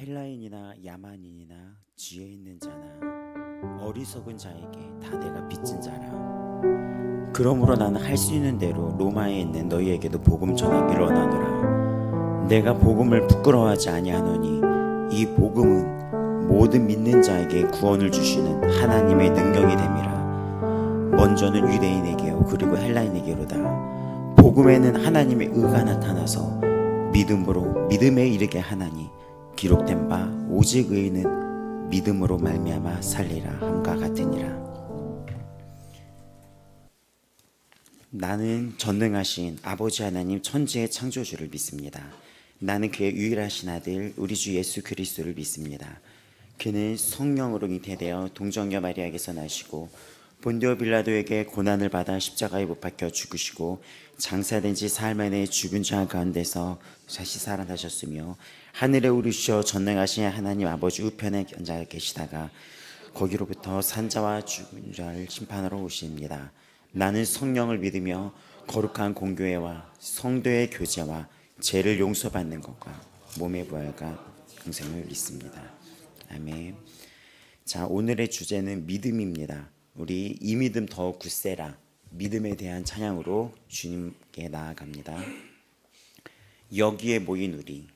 헬라인이나 야만인이나 지혜 있는 자나 어리석은 자에게 다 내가 빚진 자라. 그러므로 나는 할 수 있는 대로 로마에 있는 너희에게도 복음 전하기를 원하노라. 내가 복음을 부끄러워하지 아니하노니 이 복음은 모든 믿는 자에게 구원을 주시는 하나님의 능력이 됨이라. 먼저는 유대인에게요 그리고 헬라인에게로다. 복음에는 하나님의 의가 나타나서 믿음으로 믿음에 이르게 하나니 기록된 바 오직 의인은 믿음으로 말미암아 살리라 함과 같으니라. 나는 전능하신 아버지 하나님 천지의 창조주를 믿습니다. 나는 그의 유일하신 아들 우리 주 예수 그리스도를 믿습니다. 그는 성령으로 잉태되어 동정녀 마리아에게서 나시고 본디오 빌라도에게 고난을 받아 십자가에 못 박혀 죽으시고 장사된 지 사흘 만에 죽은 자 가운데서 다시 살아나셨으며 하늘에 오르시어 전능하신 하나님 아버지 우편에 앉아 계시다가 거기로부터 산자와 죽은 자를 심판하러 오십니다. 나는 성령을 믿으며 거룩한 공교회와 성도의 교제와 죄를 용서받는 것과 몸의 부활과 영생을 믿습니다. 아멘. 자, 오늘의 주제는 믿음입니다. 우리 이 믿음 더 굳세라 믿음에 대한 찬양으로 주님께 나아갑니다. 여기에 모인 우리.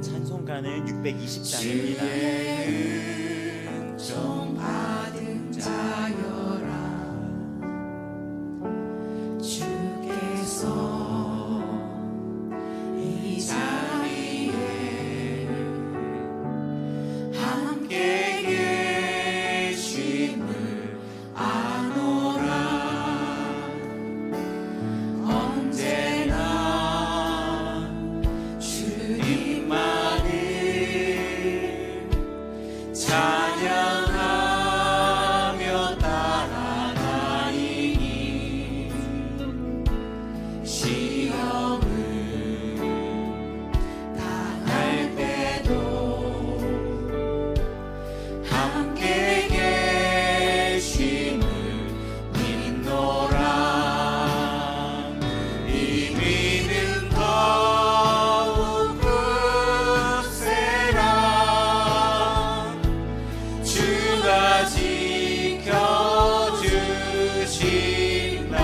찬송가는 620장입니다. 받은 자여라 주께서 이 자리에 함께 계심을 아노라. 언제나 주님만을 찬양하며 따라다니니 시험을 당할 때도 함께 계심을 믿노라. 이 믿음 더욱 굳세라. 주가 지켜주신다.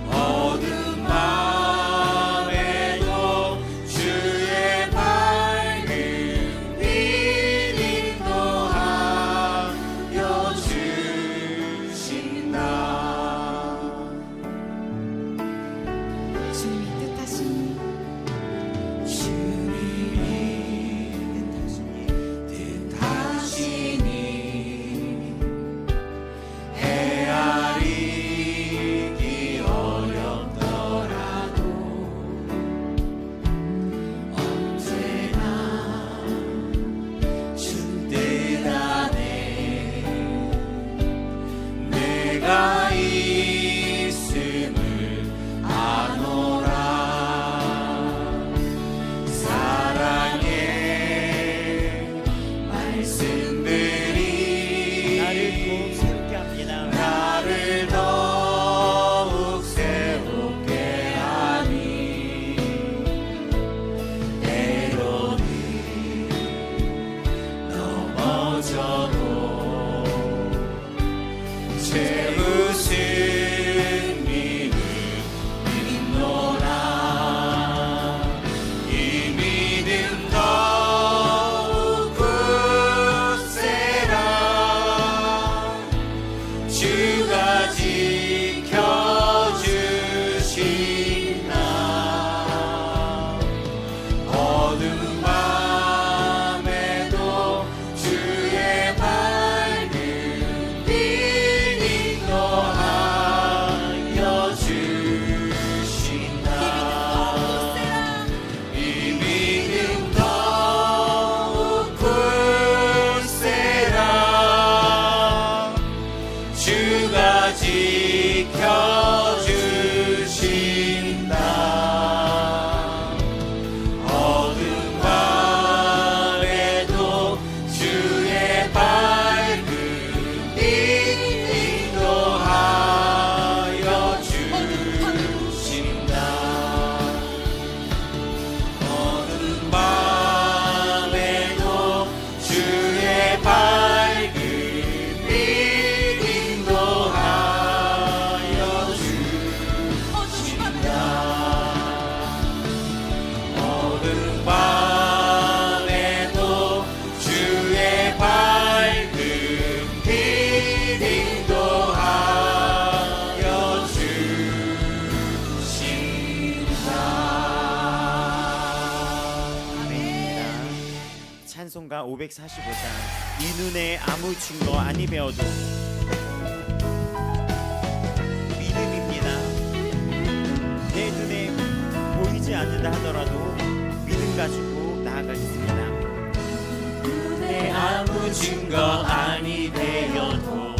어두운 밤에도 주의 밝은 빛 인도하여 주신다. 주님이 뜻하시니 헤아리기 어렵더라도 언제나 주 뜻 안에 내가 있음을 아노라. 사랑의 말씀들이 나를 더욱 새롭게 합니다. 나를 더욱 새롭게 하니 때로는 넘어져도 채우신 믿음 믿노라. 이 믿음 더욱 굳세라. 주가 지켜주신다. 어두운 밤에도 주의 지켜주신다. 어두운 밤에도 주의 밝은 빛 인도하여 주신다. 어두운 밤에도 주의 밝은 빛 인도하여 주신다. 어두운 밤에도 주의 밝은 빛 인도하여 주신다. 찬송가 545장. 이 눈에 아무 증거 아니 배워도 믿음입니다. 내 눈에 보이지 않는다 하더라도 믿음 가지고 나아가겠습니다. 눈에 아무 증거 아니 되어도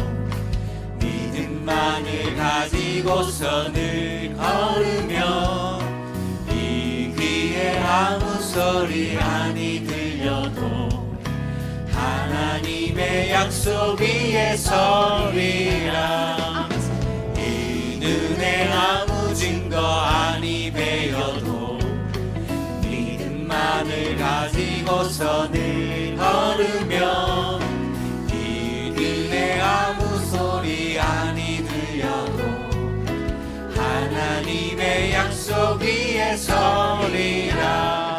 믿음만을 가지고서 늘 걸으며 이 귀에 아무 소리 아니 들려도 하나님의 약속 위에 서리라. 이 눈에 아무 증거 아니 배어도 믿음만을 가지고서 늘 걸으며 이 눈에 아무 소리 아니 들려도 하나님의 약속 위에 서리라.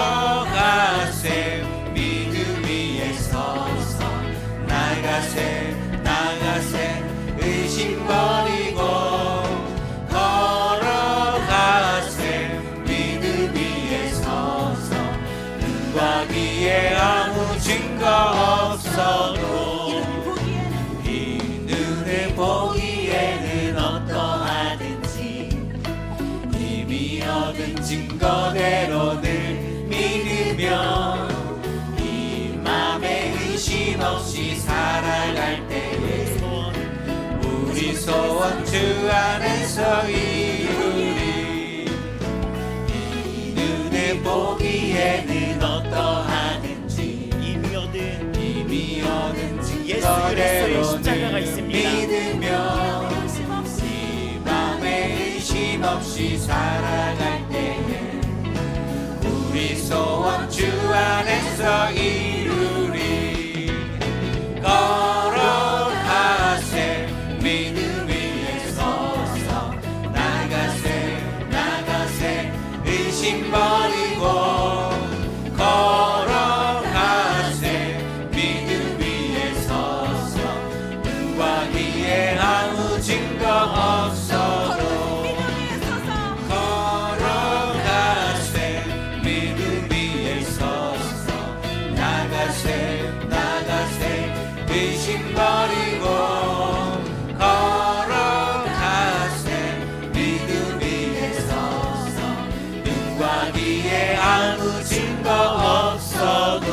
걸어가세 믿음 위에 서서 나가세 나가세 의심 버리고 걸어가세 믿음 위에 서서 눈과 귀에 아무 증거 없어도 이 눈을 보기에는 어떠하든지 이미 얻은 증거대로 늘 믿으며 이 맘에 의심 없이 살아갈 때에 우리 소원 주 안에서 이루리. 이 눈에 보기에는 어떠하든지 이미 얻은 예수 그리스도의 증거대로 십자가가 늘 있습니다. 믿으며 이 맘에 의심 없이 살아갈 때에 우리 소원 주 안에서 이루리. 걸어가세 믿음 위에 서서 나가세 나가세 의심 버리고 걸어가세 믿음 위에 서서 눈과 귀에 아무 증거 없어도 걸어가세 믿음 위에 서서 나가세 나가세 의심 버리고 걸어가세 믿음 위에 서서 눈과 귀에 아무 증거 없어도.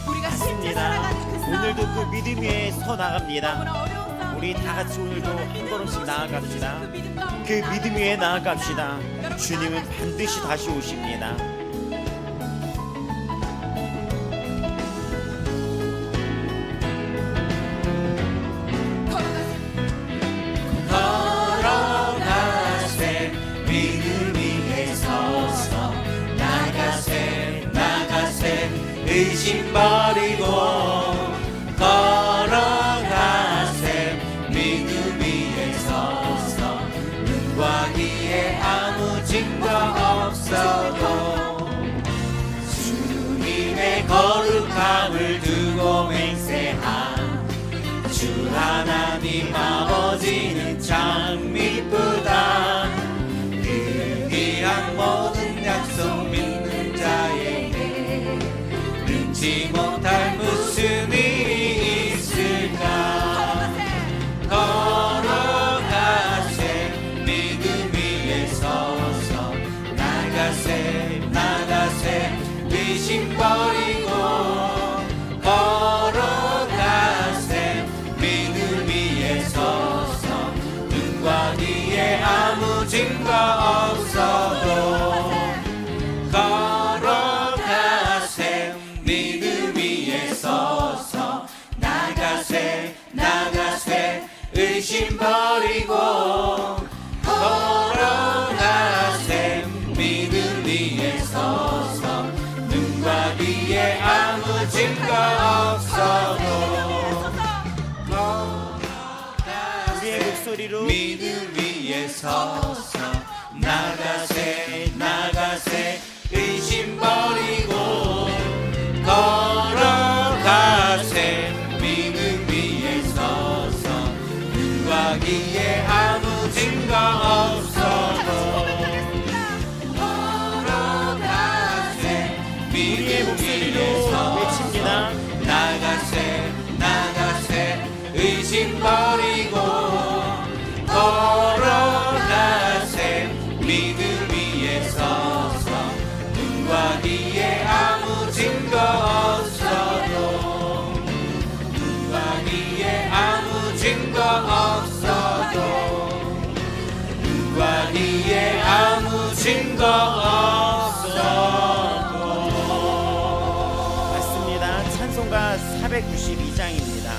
우리가 실제 맞습니다. 살아가는 그 오늘도 그 싸움은 믿음 위에 서 나갑니다. 너무나 어려운 싸움이에요. 우리 다 같이 오늘도 한 걸음씩 나아갑시다. 그 믿음 믿음 위에 나아갑시다. 주님은 반드시 다시 오십니다. 걸어가세 믿음 위에 서서 나가세 나가세 의심 버리고 걸어가세 믿음 위에 서서 눈과 귀에 아무 증거 없어도 주님의 거룩함을 두고 맹세한 주 하나님 아버지는 참 미쁘다. 그 귀한 모든 약속 믿는 자에게 능치 못할 무슨 일이 있을까. 걸어가세 믿음 위에 서서 나가세 나가세 의심 버리고 걸어가세 믿음 위에 아무 증거 없어도 우리의 목소리로 믿음 위에 서서 나가세 나가세 의심 버리고 걸어가세 믿음 위에 서서 눈과 귀에 아무 증거 없어도 걸어가세 우리의 믿음 목소리로 위에 서서 외칩니다. 나가세 나가세 의심 버리고 걸어가세 믿음 위에 서서 눈과 귀에 아무 증거 없어도 눈과 귀에 아무 증거 없어도 눈과 귀에 아무 증거 없어도 맞습니다. 찬송가 492장입니다.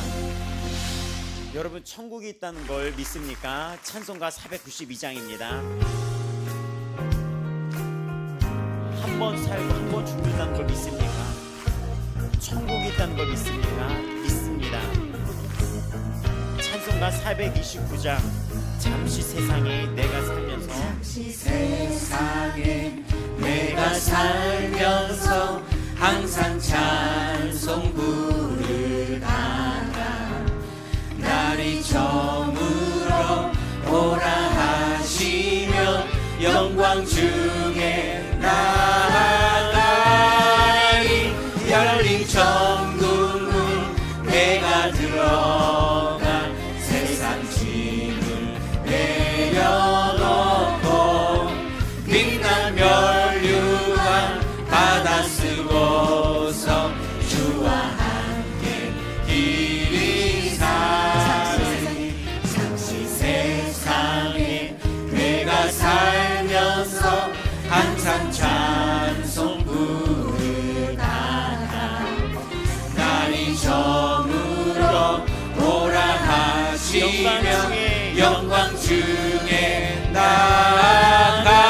여러분 천국이 있다는 걸 믿습니까? 찬송가 492장입니다. 한 번 살고 한 번 죽는다는 걸 믿습니까? 천국이 있다는 걸 믿습니까? 믿습니다. 찬송가 429장 잠시 세상에 내가 살면서 세상에 내가 살면서 항상 찬송 부르다가 날이 저물어 오라 하시며 영광 중에 나아가리 열린 천국문 내가 들어가 세상 짐을 내려놓고 빛난 멸류관 받아 쓰고서 주와 함께 길이 사니 잠시 세상에 내가 살면서 항상 찬송 부르다가 날이 저물어 오라 하시며 영광 중에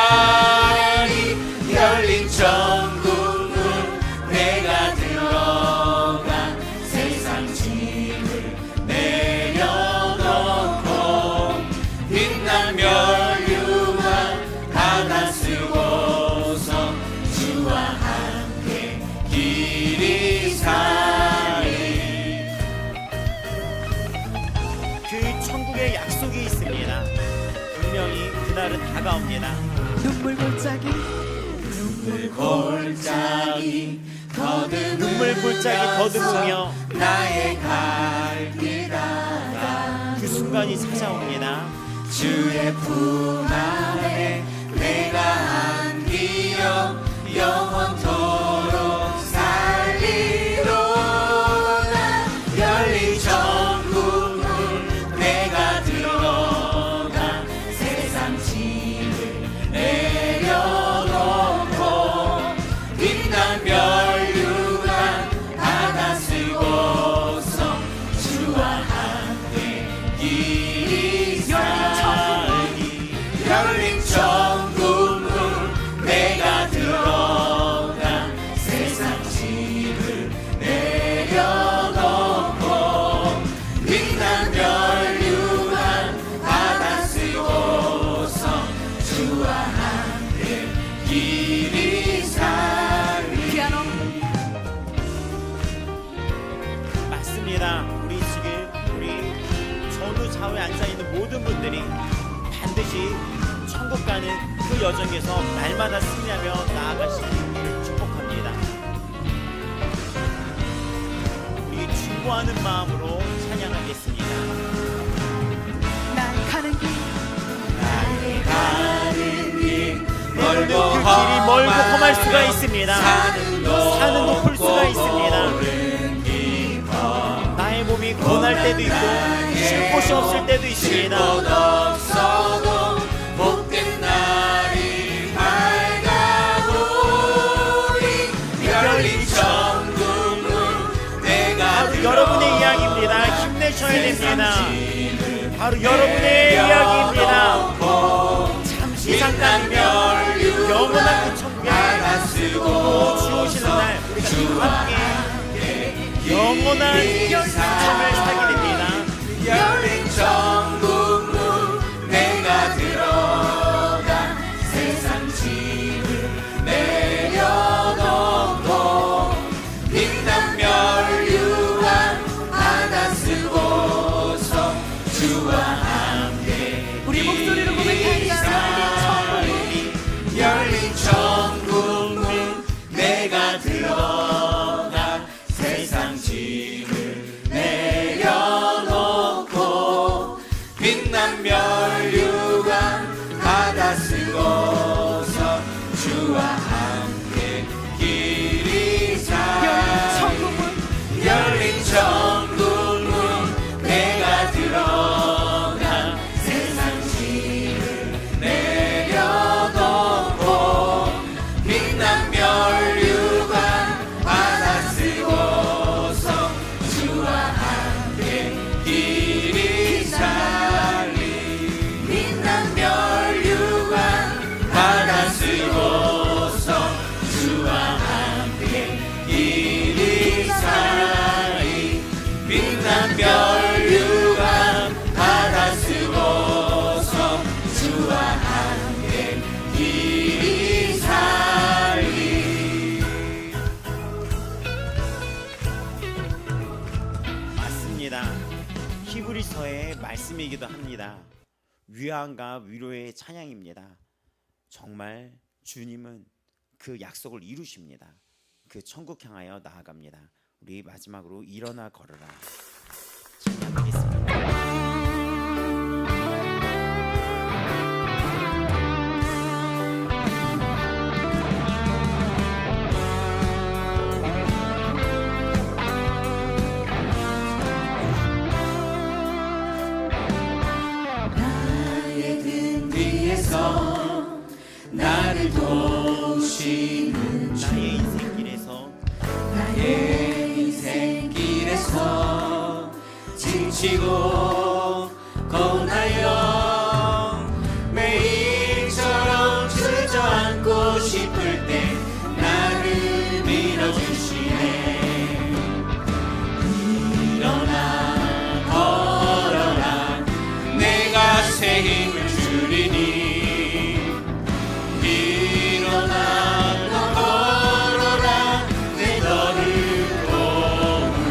나아가리 열린 천국문 내가 들어가 세상 짐을 내려놓고 빛난 멸류관 받아 쓰고서 주와 함께 길이 사리 그 천국의 약속이 있습니다. 분명히 그날은 다가옵니다. 눈물 골짜기 더듬으며 나의 갈 길 알아 그 순간이 찾아옵니다. 주의 품 안에 내가 안기어 영원토록 살리로다 열린 천국문 내가 들어가 세상 짐을 내려놓고 빛난 멸류관 받아 쓰고서 주와 함께 길이 살기 열린 천국문 내가 들어가 세상 짐을 내려놓고 빛난 멸류관 받아 쓰고서 주와 함께 길이 살기 피아노 맞습니다. 우리 전후 좌우에 앉아있는 모든 분들이 반드시 천국 가는 그 여정에서 날마다 승리하며 나아가시기를 축복합니다. 우리 충고하는 마음으로 찬양하겠습니다. 난 가는 길 가는 길 멀고 그 길이 멀고 험할 수가 있습니다. 산은 높을 수가 있습니다. 나의 몸이 고날 때도 있고 쉴 곳이 없을 때도 있습니다. 없어도 복된 날이 밝아오리 열린 천국문 내가 바로 여러분의 이야기입니다. 힘내셔야 됩니다. 바로 여러분의 이야기입니다. 잠시 잠깐 영원한 그 천국에 주 오시는 날 우리가 함께 영원한 삶을 살게 됩니다. 열린 천국문 내가 들어가 세상 짐을 내려놓고 빛난 멸류관 받아 쓰고서 주와 함께 우리 목소리로 고백하자. 열린 천국문 내가 들어가 세상 짐을 내려놓고 빛난 멸류관 받아 쓰고서 주와 함께 길이 열린 천국문 내가 들어가 세상 짐을 내려놓고 빛난 멸류관 받아 쓰고서 주와 함께 길이 살리 빛난 멸류관 받아 쓰고서 주와 함께 길이 살리 빛난 멸류관 받아 쓰고서 주와 함께 길이 살리. 맞습니다. 히브리서의 말씀이기도 합니다. 위안과 위로의 찬양입니다. 정말 주님은 그 약속을 이루십니다. 그 천국 향하여 나아갑니다. 우리 마지막으로 일어나 걸어라 찬양하겠습니다. 나의 등 뒤에서 나를 도우시는 주 나의 인생길에서 나의 인생길에서 지치고 고나여 매일처럼 주저앉고 싶을 때 나를 밀어주시네. 일어나 걸어라 내가 새 힘을 주리니. 일어나 너 걸어라 내 너를 도우리.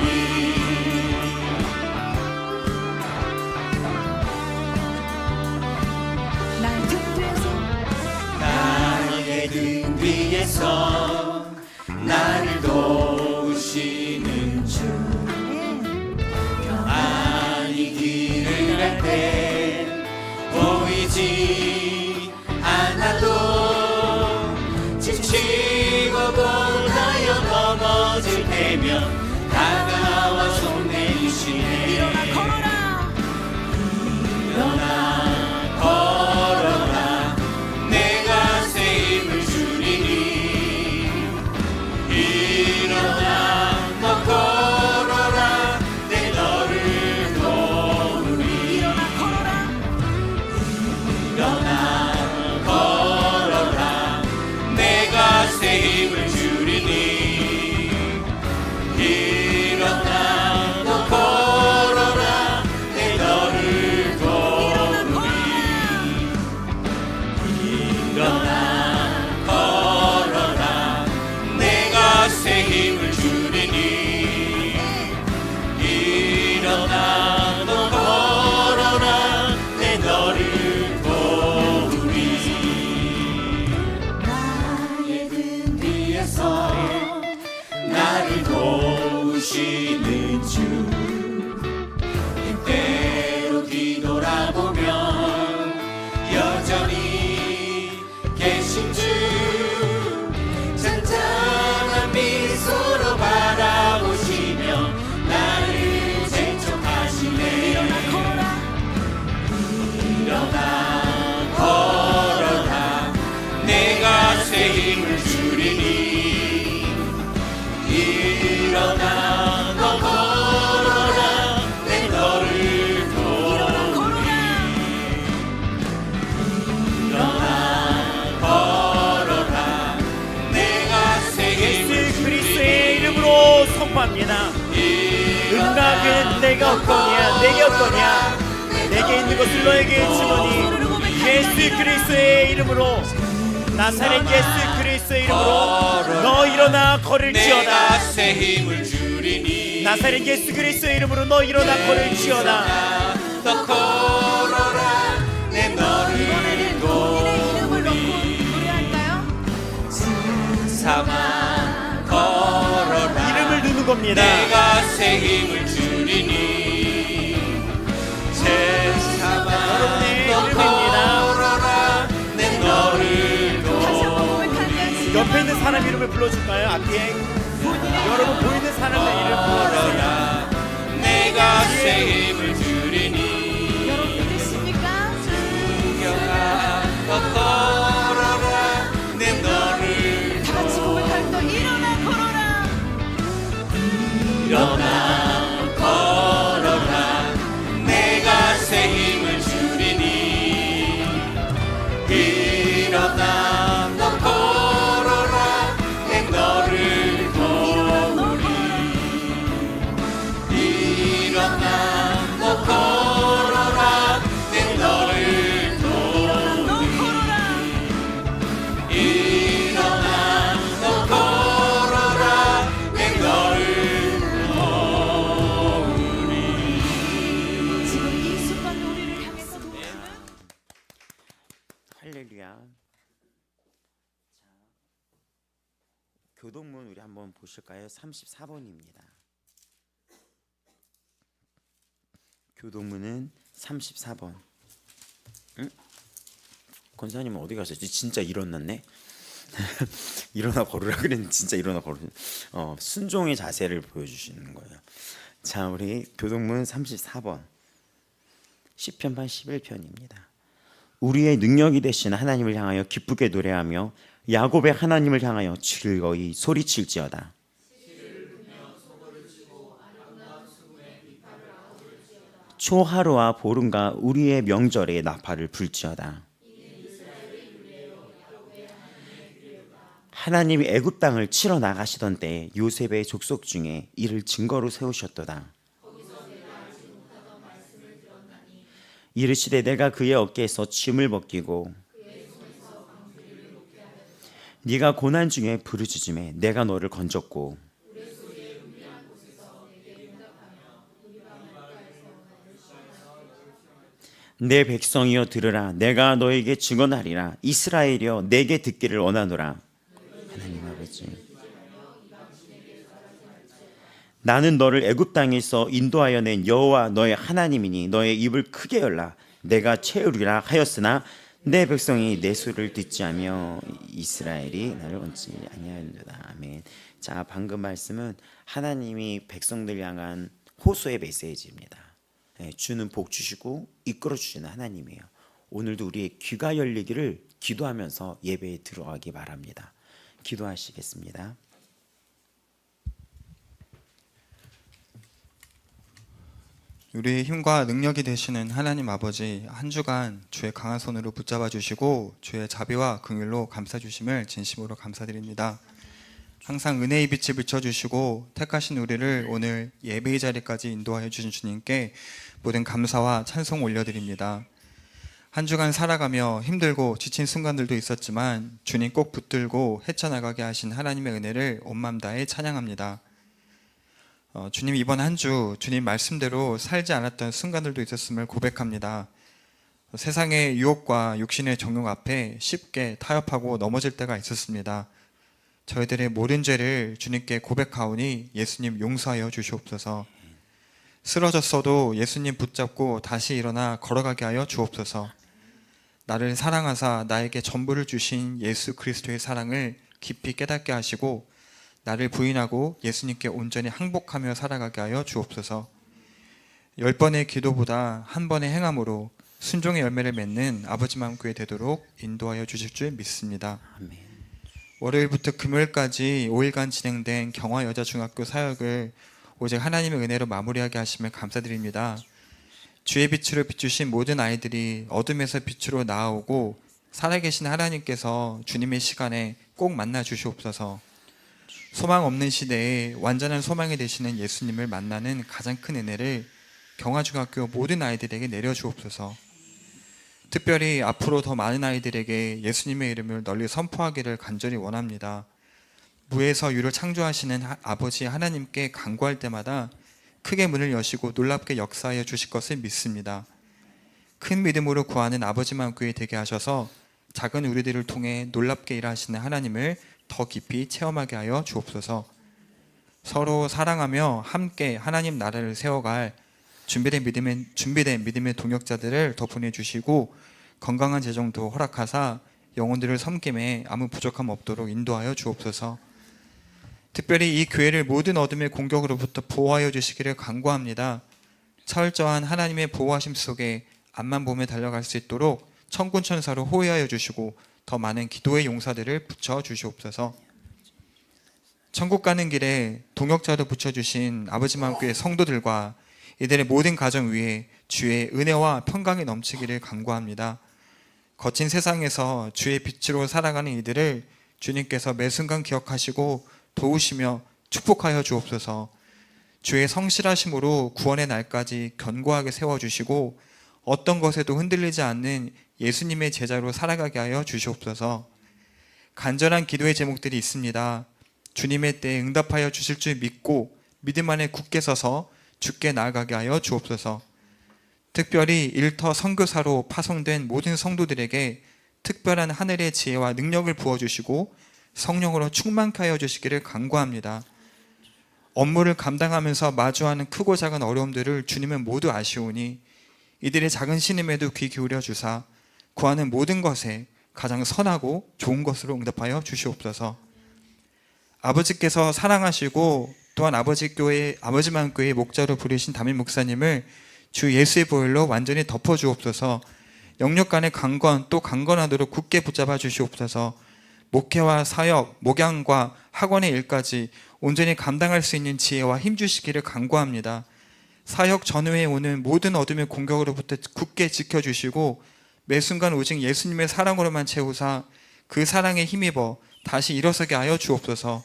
나의 등 뒤에서 나를 도우시는 주. 평안히 길을 갈 때 보이지 않아도 지치고 고나여 넘어질 때면 다가와 손 내주시네. 일어나 걸어라 내가 새 힘을 주리니. 일어나 너 걸어라 내 너를 도우리. 일어나 걸어라 내가 새 힘을 주리니. 일어나 너 걸어라 내 너를 도우리. 일어나 걸어라 내가 새 힘을 주리니. 일어나 너 걸어라 내 너를 도우리. 나의 등 뒤에서 나를 도우시는 주. 때때로 뒤돌아보면 여전히 계신 주. 잔잔한 미소로 바라보시며 나를 재촉하시네. 일어나 걸어라 내가 새 힘을 주리니. 일어나 너 걸어라 내 너를 도우리. 일어나 걸어라 내가 새 힘을 예수 그리스도의 주리니. 선포합니다. 응답은 내가 얻거냐, 내게 얻거냐. 내게 있는 것을 너에게 주노니 예수 그리스도의 이름으로, 나사렛 예수 그리스도의 이름으로 너 일어나 걸을지어다. 내가 새 힘을 주리니 나사렛 예수 그리스도의 이름으로 너 일어나 걸을지어다. 더 걸어라 내 너를 이번에는 본인의 이름을 넣고 노래할까요? 삼아 걸어라 이름을 누는 겁니다. 내가 새 힘을 주리니 여러분의 더 이름입니다. 걸어라 내 너를 다시 한번 고백할까요? 지금 옆에 있는 사람 이름을 불러줄까요? 앞에 여러분 보이는 사람의 이름 불러주세요. 걸어라 내가 새 힘을 주리니 여러분 믿으십니까? 더 걸어라 내 너를 다 같이 고백할 때 일어나 걸어라. 일어나 걸어라 내가 새 힘을 주리니 일어나 더 걸어라 내 너를 도우리 일어나 더 걸어라 내 너를 도우리 일어나 더 걸어라 내 너를 지금 이 순간 우리를 향해서 노래는 할렐루야. 자, 교동문 우리 한번 보실까요? 34번입니다. 교동문은 34번. 응? 권사님은 어디 가셨지? 진짜 일어났네. 일어나 걸으라 그랬는데 진짜 일어나 걸으. 순종의 자세를 보여주시는 거예요. 자, 우리 교동문 34번. 시편 81편입니다. 우리의 능력이 되신 하나님을 향하여 기쁘게 노래하며 야곱의 하나님을 향하여 즐거이 소리칠지어다. 초하루와 보름과 우리의 명절에 나팔을 불지어다. 하나님이 애굽 땅을 치러 나가시던 때 요셉의 족속 중에 이를 증거로 세우셨도다. 이르시되 내가 그의 어깨에서 짐을 벗기고 네가 고난 중에 부르짖음에 내가 너를 건졌고 내 백성이여 들으라. 내가 너에게 증언하리라. 이스라엘이여 내게 듣기를 원하노라. 하나님 아버지, 나는 너를 애굽 땅에서 인도하여 낸 여호와 너의 하나님이니 너의 입을 크게 열라. 내가 채우리라 하였으나 내 백성이 내 소리를 듣지 않으며 이스라엘이 나를 원치 아니하였도다. 아멘. 자, 방금 말씀은 하나님이 백성들 향한 호소의 메시지입니다. 주는 복 주시고 이끌어 주시는 하나님이에요. 오늘도 우리의 귀가 열리기를 기도하면서 예배에 들어가기 바랍니다. 기도하시겠습니다. 우리의 힘과 능력이 되시는 하나님 아버지, 한 주간 주의 강한 손으로 붙잡아 주시고 주의 자비와 긍휼로 감싸 주심을 진심으로 감사드립니다. 항상 은혜의 빛을 비춰주시고 택하신 우리를 오늘 예배의 자리까지 인도하여 주신 주님께 모든 감사와 찬송 올려드립니다. 한 주간 살아가며 힘들고 지친 순간들도 있었지만 주님 꼭 붙들고 헤쳐나가게 하신 하나님의 은혜를 온 마음 다해 찬양합니다. 주님, 이번 한 주 주님 말씀대로 살지 않았던 순간들도 있었음을 고백합니다. 세상의 유혹과 육신의 정욕 앞에 쉽게 타협하고 넘어질 때가 있었습니다. 저희들의 모든 죄를 주님께 고백하오니 예수님 용서하여 주시옵소서. 쓰러졌어도 예수님 붙잡고 다시 일어나 걸어가게 하여 주옵소서. 나를 사랑하사 나에게 전부를 주신 예수 그리스도의 사랑을 깊이 깨닫게 하시고 나를 부인하고 예수님께 온전히 항복하며 살아가게 하여 주옵소서. 10번의 기도보다 한 번의 행함으로 순종의 열매를 맺는 아버지 마음교회 되도록 인도하여 주실 줄 믿습니다. 아멘. 월요일부터 금요일까지 5일간 진행된 경화여자중학교 사역을 오직 하나님의 은혜로 마무리하게 하심을 감사드립니다. 주의 빛으로 비추신 모든 아이들이 어둠에서 빛으로 나아오고 살아계신 하나님께서 주님의 시간에 꼭 만나 주시옵소서. 소망 없는 시대에 완전한 소망이 되시는 예수님을 만나는 가장 큰 은혜를 경화중학교 모든 아이들에게 내려주옵소서. 특별히 앞으로 더 많은 아이들에게 예수님의 이름을 널리 선포하기를 간절히 원합니다. 무에서 유를 창조하시는 아버지 하나님께 간구할 때마다 크게 문을 여시고 놀랍게 역사하여 주실 것을 믿습니다. 큰 믿음으로 구하는 아버지만 교회 되게 하셔서 작은 우리들을 통해 놀랍게 일하시는 하나님을 더 깊이 체험하게 하여 주옵소서. 서로 사랑하며 함께 하나님 나라를 세워갈 준비된 믿음의 동역자들을 더 보내주시고 건강한 재정도 허락하사 영혼들을 섬김에 아무 부족함 없도록 인도하여 주옵소서. 특별히 이 교회를 모든 어둠의 공격으로부터 보호하여 주시기를 간구합니다. 철저한 하나님의 보호하심 속에 앞만 보며 달려갈 수 있도록 천군 천사로 호위하여 주시고 더 많은 기도의 용사들을 붙여 주시옵소서. 천국 가는 길에 동역자로 붙여주신 아버지 마음교회 성도들과 이들의 모든 가정 위에 주의 은혜와 평강이 넘치기를 간구합니다. 거친 세상에서 주의 빛으로 살아가는 이들을 주님께서 매 순간 기억하시고 도우시며 축복하여 주옵소서. 주의 성실하심으로 구원의 날까지 견고하게 세워주시고 어떤 것에도 흔들리지 않는 예수님의 제자로 살아가게 하여 주시옵소서. 간절한 기도의 제목들이 있습니다. 주님의 때에 응답하여 주실 줄 믿고 믿음 안에 굳게 서서 주께 나아가게 하여 주옵소서. 특별히 일터 선교사로 파송된 모든 성도들에게 특별한 하늘의 지혜와 능력을 부어주시고 성령으로 충만케 하여 주시기를 간구합니다. 업무를 감당하면서 마주하는 크고 작은 어려움들을 주님은 모두 아시오니 이들의 작은 신임에도 귀 기울여 주사 구하는 모든 것에 가장 선하고 좋은 것으로 응답하여 주시옵소서. 아버지께서 사랑하시고 또한 아버지만 교회의 목자로 부르신 담임 목사님을 주 예수의 보혈로 완전히 덮어 주옵소서. 영역 간의 강건 또 강건하도록 굳게 붙잡아 주시옵소서. 목회와 사역, 목양과 학원의 일까지 온전히 감당할 수 있는 지혜와 힘 주시기를 간구합니다. 사역 전후에 오는 모든 어둠의 공격으로부터 굳게 지켜주시고 매 순간 오직 예수님의 사랑으로만 채우사 그 사랑에 힘입어 다시 일어서게 하여 주옵소서.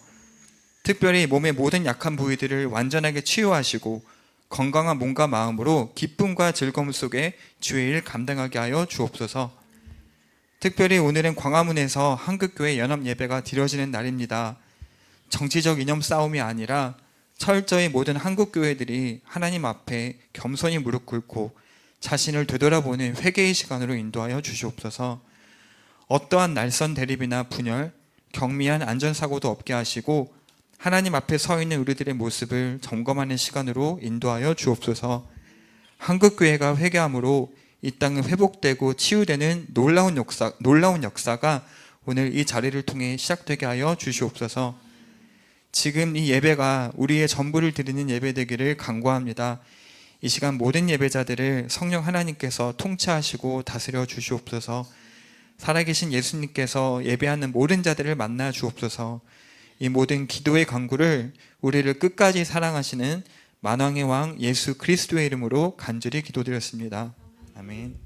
특별히 몸의 모든 약한 부위들을 완전하게 치유하시고 건강한 몸과 마음으로 기쁨과 즐거움 속에 주의 일 감당하게 하여 주옵소서. 특별히 오늘은 광화문에서 한국교회 연합 예배가 드려지는 날입니다. 정치적 이념 싸움이 아니라 철저히 모든 한국교회들이 하나님 앞에 겸손히 무릎 꿇고 자신을 되돌아보는 회개의 시간으로 인도하여 주시옵소서. 어떠한 날선 대립이나 분열, 경미한 안전사고도 없게 하시고 하나님 앞에 서 있는 우리들의 모습을 점검하는 시간으로 인도하여 주옵소서. 한국교회가 회개함으로 이 땅은 회복되고 치유되는 놀라운 역사가 오늘 이 자리를 통해 시작되게 하여 주시옵소서. 지금 이 예배가 우리의 전부를 드리는 예배되기를 간구합니다. 이 시간 모든 예배자들을 성령 하나님께서 통치하시고 다스려 주시옵소서. 살아계신 예수님께서 예배하는 모든 자들을 만나 주옵소서. 이 모든 기도의 간구를 우리를 끝까지 사랑하시는 만왕의 왕 예수 그리스도의 이름으로 간절히 기도드렸습니다. 아멘.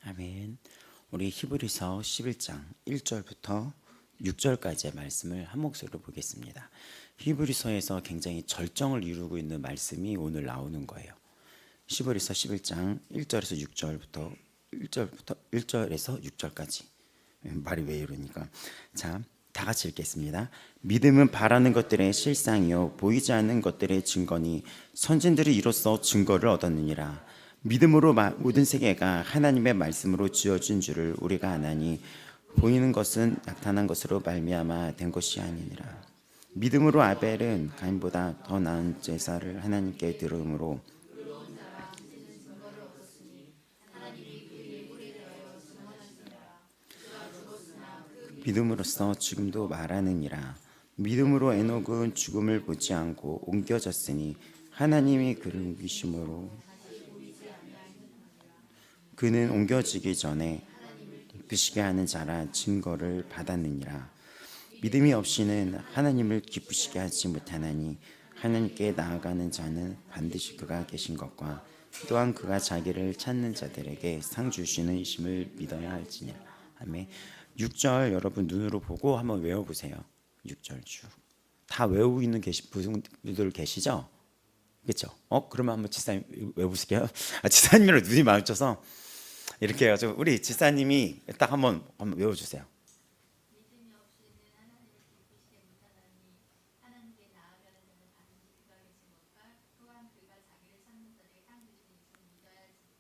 아멘. 우리 히브리서 11장 1절부터 6절까지의 말씀을 한 목소리로 보겠습니다. 히브리서에서 굉장히 절정을 이루고 있는 말씀이 오늘 나오는 거예요. 히브리서 11장 1절에서 6절까지. 말이 왜 이러니까. 자, 다 같이 읽겠습니다. 믿음은 바라는 것들의 실상이요 보이지 않는 것들의 증거니 선진들이 이로써 증거를 얻었느니라. 믿음으로 모든 세계가 하나님의 말씀으로 지어진 줄을 우리가 아나니 보이는 것은 나타난 것으로 말미암아 된 것이 아니니라. 믿음으로 아벨은 가인보다 더 나은 제사를 하나님께 드림으로 믿음으로써 지금도 말하느니라. 믿음으로 에녹은 죽음을 보지 않고 옮겨졌으니 하나님이 그를 옮기심으로 그는 옮겨지기 전에 기쁘시게 하는 자라 증거를 받았느니라. 믿음이 없이는 하나님을 기쁘시게 하지 못하나니 하나님께 나아가는 자는 반드시 그가 계신 것과 또한 그가 자기를 찾는 자들에게 상 주시는 이심을 믿어야 할지니라. 아멘. 6절 여러분 눈으로 보고 한번 외워보세요. 6절 쭉 다 외우고 있는 분들 계시죠? 그렇죠? 그러면 한번 지사님 외우실게요. 지사님이랑 눈이 마주쳐서 이렇게 해가지고 우리 지사님이 딱 한번 외워주세요.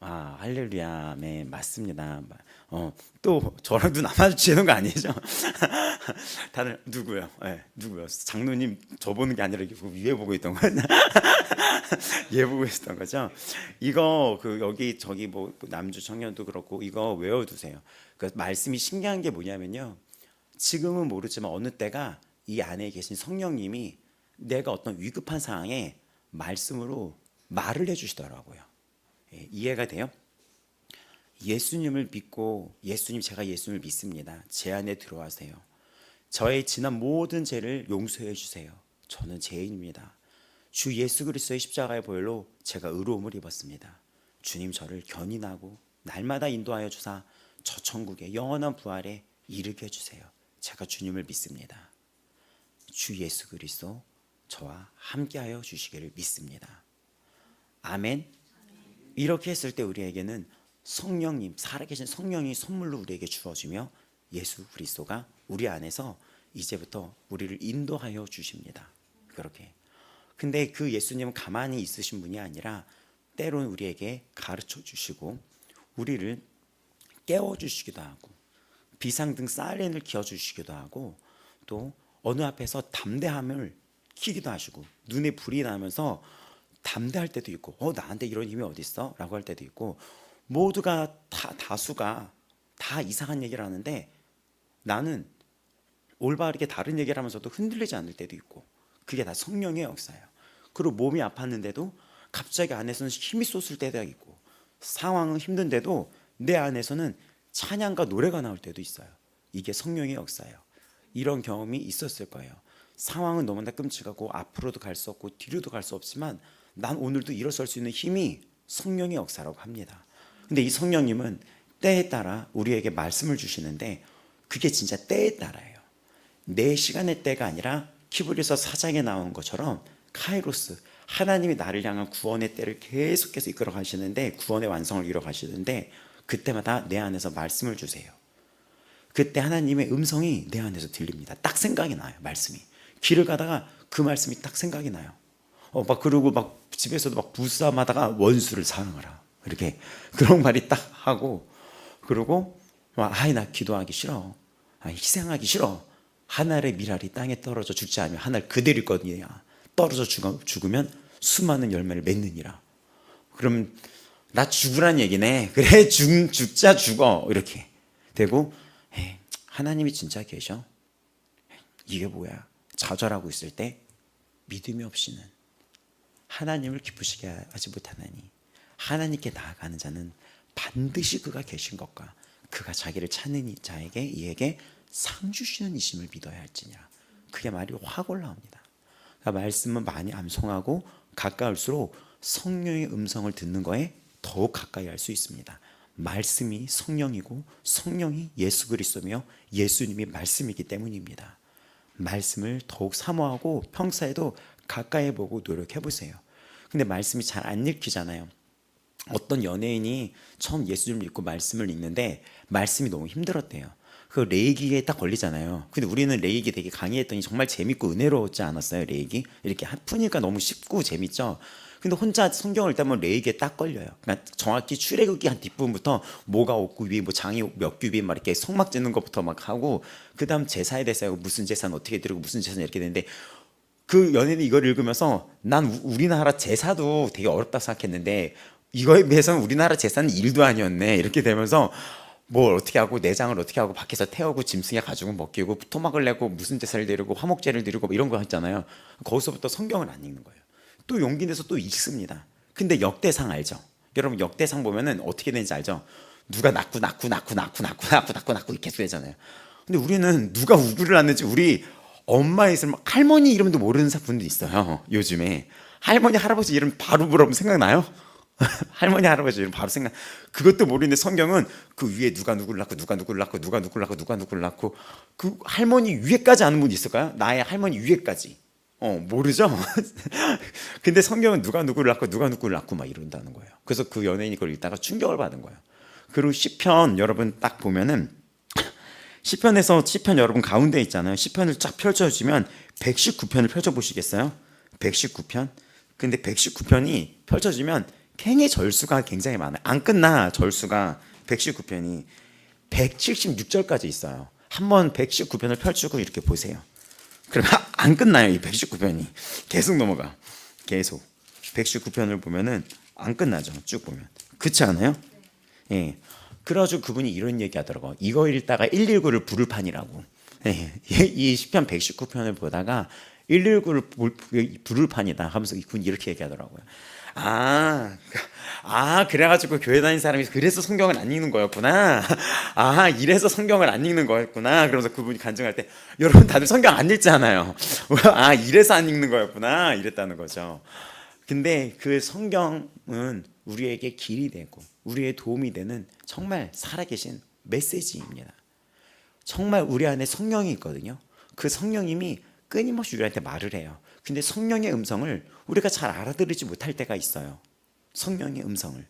아, 할렐루야. 네, 맞습니다. 또 저랑 눈 안 마주치는 거 아니죠? 다들 누구요? 네, 누구요? 장로님 저 보는 게 아니라 이렇게 위에 보고 있던 거죠? 얘 보고 있었던 거죠? 이거 여기 저기 뭐 남주 청년도 그렇고 이거 외워두세요. 그 말씀이 신기한 게 뭐냐면요. 지금은 모르지만 어느 때가 이 안에 계신 성령님이 내가 어떤 위급한 상황에 말씀으로 말을 해주시더라고요. 예, 이해가 돼요? 예수님을 믿고 제가 예수님을 믿습니다. 제 안에 들어와세요. 저의 지난 모든 죄를 용서해 주세요. 저는 죄인입니다. 주 예수 그리스도의 십자가의 보혈로 제가 의로움을 입었습니다. 주님 저를 견인하고 날마다 인도하여 주사 저 천국의 영원한 부활에 이르게 해주세요. 제가 주님을 믿습니다. 주 예수 그리스도 저와 함께하여 주시기를 믿습니다. 아멘. 이렇게 했을 때 우리에게는 성령님, 살아계신 성령이 선물로 우리에게 주어지며 예수 그리스도가 우리 안에서 이제부터 우리를 인도하여 주십니다. 그렇게. 근데 그 예수님은 가만히 있으신 분이 아니라 때로는 우리에게 가르쳐 주시고 우리를 깨워 주시기도 하고 비상등 사이렌을 켜워 주시기도 하고 또 어느 앞에서 담대함을 키기도 하시고 눈에 불이 나면서 담대할 때도 있고 나한테 이런 힘이 어디 있어? 라고 할 때도 있고 모두가 다수가 다 이상한 얘기를 하는데 나는 올바르게 다른 얘기를 하면서도 흔들리지 않을 때도 있고 그게 다 성령의 역사예요. 그리고 몸이 아팠는데도 갑자기 안에서는 힘이 솟을 때도 있고 상황은 힘든데도 내 안에서는 찬양과 노래가 나올 때도 있어요. 이게 성령의 역사예요. 이런 경험이 있었을 거예요. 상황은 너무나 끔찍하고 앞으로도 갈 수 없고 뒤로도 갈 수 없지만 난 오늘도 일어설 수 있는 힘이 성령의 역사라고 합니다. 근데 이 성령님은 때에 따라 우리에게 말씀을 주시는데 그게 진짜 때에 따라예요. 내 시간의 때가 아니라 히브리서 4장에 나온 것처럼 카이로스, 하나님이 나를 향한 구원의 때를 계속해서 이끌어 가시는데 구원의 완성을 이뤄 가시는데 그때마다 내 안에서 말씀을 주세요. 그때 하나님의 음성이 내 안에서 들립니다. 딱 생각이 나요. 말씀이. 길을 가다가 그 말씀이 딱 생각이 나요. 그리고 집에서도 부싸움하다가 원수를 사랑하라. 이렇게 그런 말이 딱 하고 그리고 나 기도하기 싫어. 희생하기 싫어. 하늘의 미랄이 땅에 떨어져 죽지 않으면 하늘 그대로 있거든요. 떨어져 죽으면 수많은 열매를 맺느니라. 그럼 나 죽으란 얘기네. 그래 죽자 죽어. 이렇게 되고 하나님이 진짜 계셔? 이게 뭐야? 좌절하고 있을 때 믿음이 없이는 하나님을 기쁘시게 하지 못하나니 하나님께 나아가는 자는 반드시 그가 계신 것과 그가 자기를 찾는 자에게 이에게 상 주시는 이심을 믿어야 할지니라. 그게 말이 확 올라옵니다. 그러니까 말씀은 많이 암송하고 가까울수록 성령의 음성을 듣는 거에 더욱 가까이 할 수 있습니다. 말씀이 성령이고 성령이 예수 그리스도며 예수님이 말씀이기 때문입니다. 말씀을 더욱 사모하고 평소에도 가까이 보고 노력해 보세요. 근데 말씀이 잘 안 읽히잖아요. 어떤 연예인이 처음 예수를 믿고 말씀을 읽는데 말씀이 너무 힘들었대요. 그 레이기에 딱 걸리잖아요. 근데 우리는 레이기 되게 강의했더니 정말 재밌고 은혜로웠지 않았어요? 레이기 이렇게 푸니까 너무 쉽고 재밌죠. 근데 혼자 성경을 읽다보면 레이기에 딱 걸려요. 그러니까 정확히 출애굽기 한 뒷부분부터 뭐가 옥굽이 뭐 장이 몇 규비 막 이렇게 성막 짓는 것부터 막 하고 그다음 제사에 대해서 무슨 제사는 어떻게 드리고 무슨 제사는 이렇게 되는데 그 연예인이 이걸 읽으면서 난 우리나라 제사도 되게 어렵다 생각했는데 이거에 비해서는 우리나라 제사는 일도 아니었네. 이렇게 되면서 뭘 어떻게 하고 내장을 어떻게 하고 밖에서 태우고 짐승에 가지고 먹이고 토막을 내고 무슨 제사를 드리고 화목제를 드리고 뭐 이런 거 했잖아요. 거기서부터 성경을 안 읽는 거예요. 또 용기 내서 또 읽습니다. 근데 역대상 알죠? 여러분 역대상 보면은 어떻게 되는지 알죠? 누가 낳고 이렇게 되잖아요. 근데 우리는 누가 우구를 낳는지 우리 엄마 이름, 할머니 이름도 모르는 분도 있어요. 요즘에 할머니 할아버지 이름 바로 물어보면 생각나요? 할머니 할아버지 이름 바로 생각. 그것도 모르는데 성경은 그 위에 누가 누구를 낳고 그 할머니 위에까지 아는 분이 있을까요? 나의 할머니 위에까지. 모르죠? 근데 성경은 누가 누구를 낳고 막 이런다는 거예요. 그래서 그 연예인이 그걸 읽다가 충격을 받은 거예요. 그리고 시편 여러분 딱 보면은 시편에서 시편 여러분 가운데 있잖아요. 시편을 쫙 펼쳐주면 119편을 펼쳐보시겠어요? 119편? 근데 119편이 펼쳐지면 캥의 절수가 굉장히 많아요. 안 끝나. 절수가 119편이 176절까지 있어요. 한번 119편을 펼치고 이렇게 보세요. 그러면 안 끝나요. 이 119편이 계속 넘어가. 계속 119편을 보면은 안 끝나죠. 쭉 보면. 그렇지 않아요? 예. 그래가지고 그분이 이런 얘기 하더라고. 이거 읽다가 119를 부를 판이라고. 예. 이 시편 119편을 보다가 119를 부를 판이다 하면서 그분이 이렇게 얘기하더라고요. 그래가지고 교회 다니는 사람이 그래서 성경을 안 읽는 거였구나. 이래서 성경을 안 읽는 거였구나. 그러면서 그분이 간증할 때 여러분 다들 성경 안 읽잖아요. 이래서 안 읽는 거였구나. 이랬다는 거죠. 근데 그 성경은 우리에게 길이 되고 우리의 도움이 되는 정말 살아계신 메시지입니다. 정말 우리 안에 성령이 있거든요. 그 성령님이 끊임없이 우리한테 말을 해요. 근데 성령의 음성을 우리가 잘 알아들으지 못할 때가 있어요. 성령의 음성을.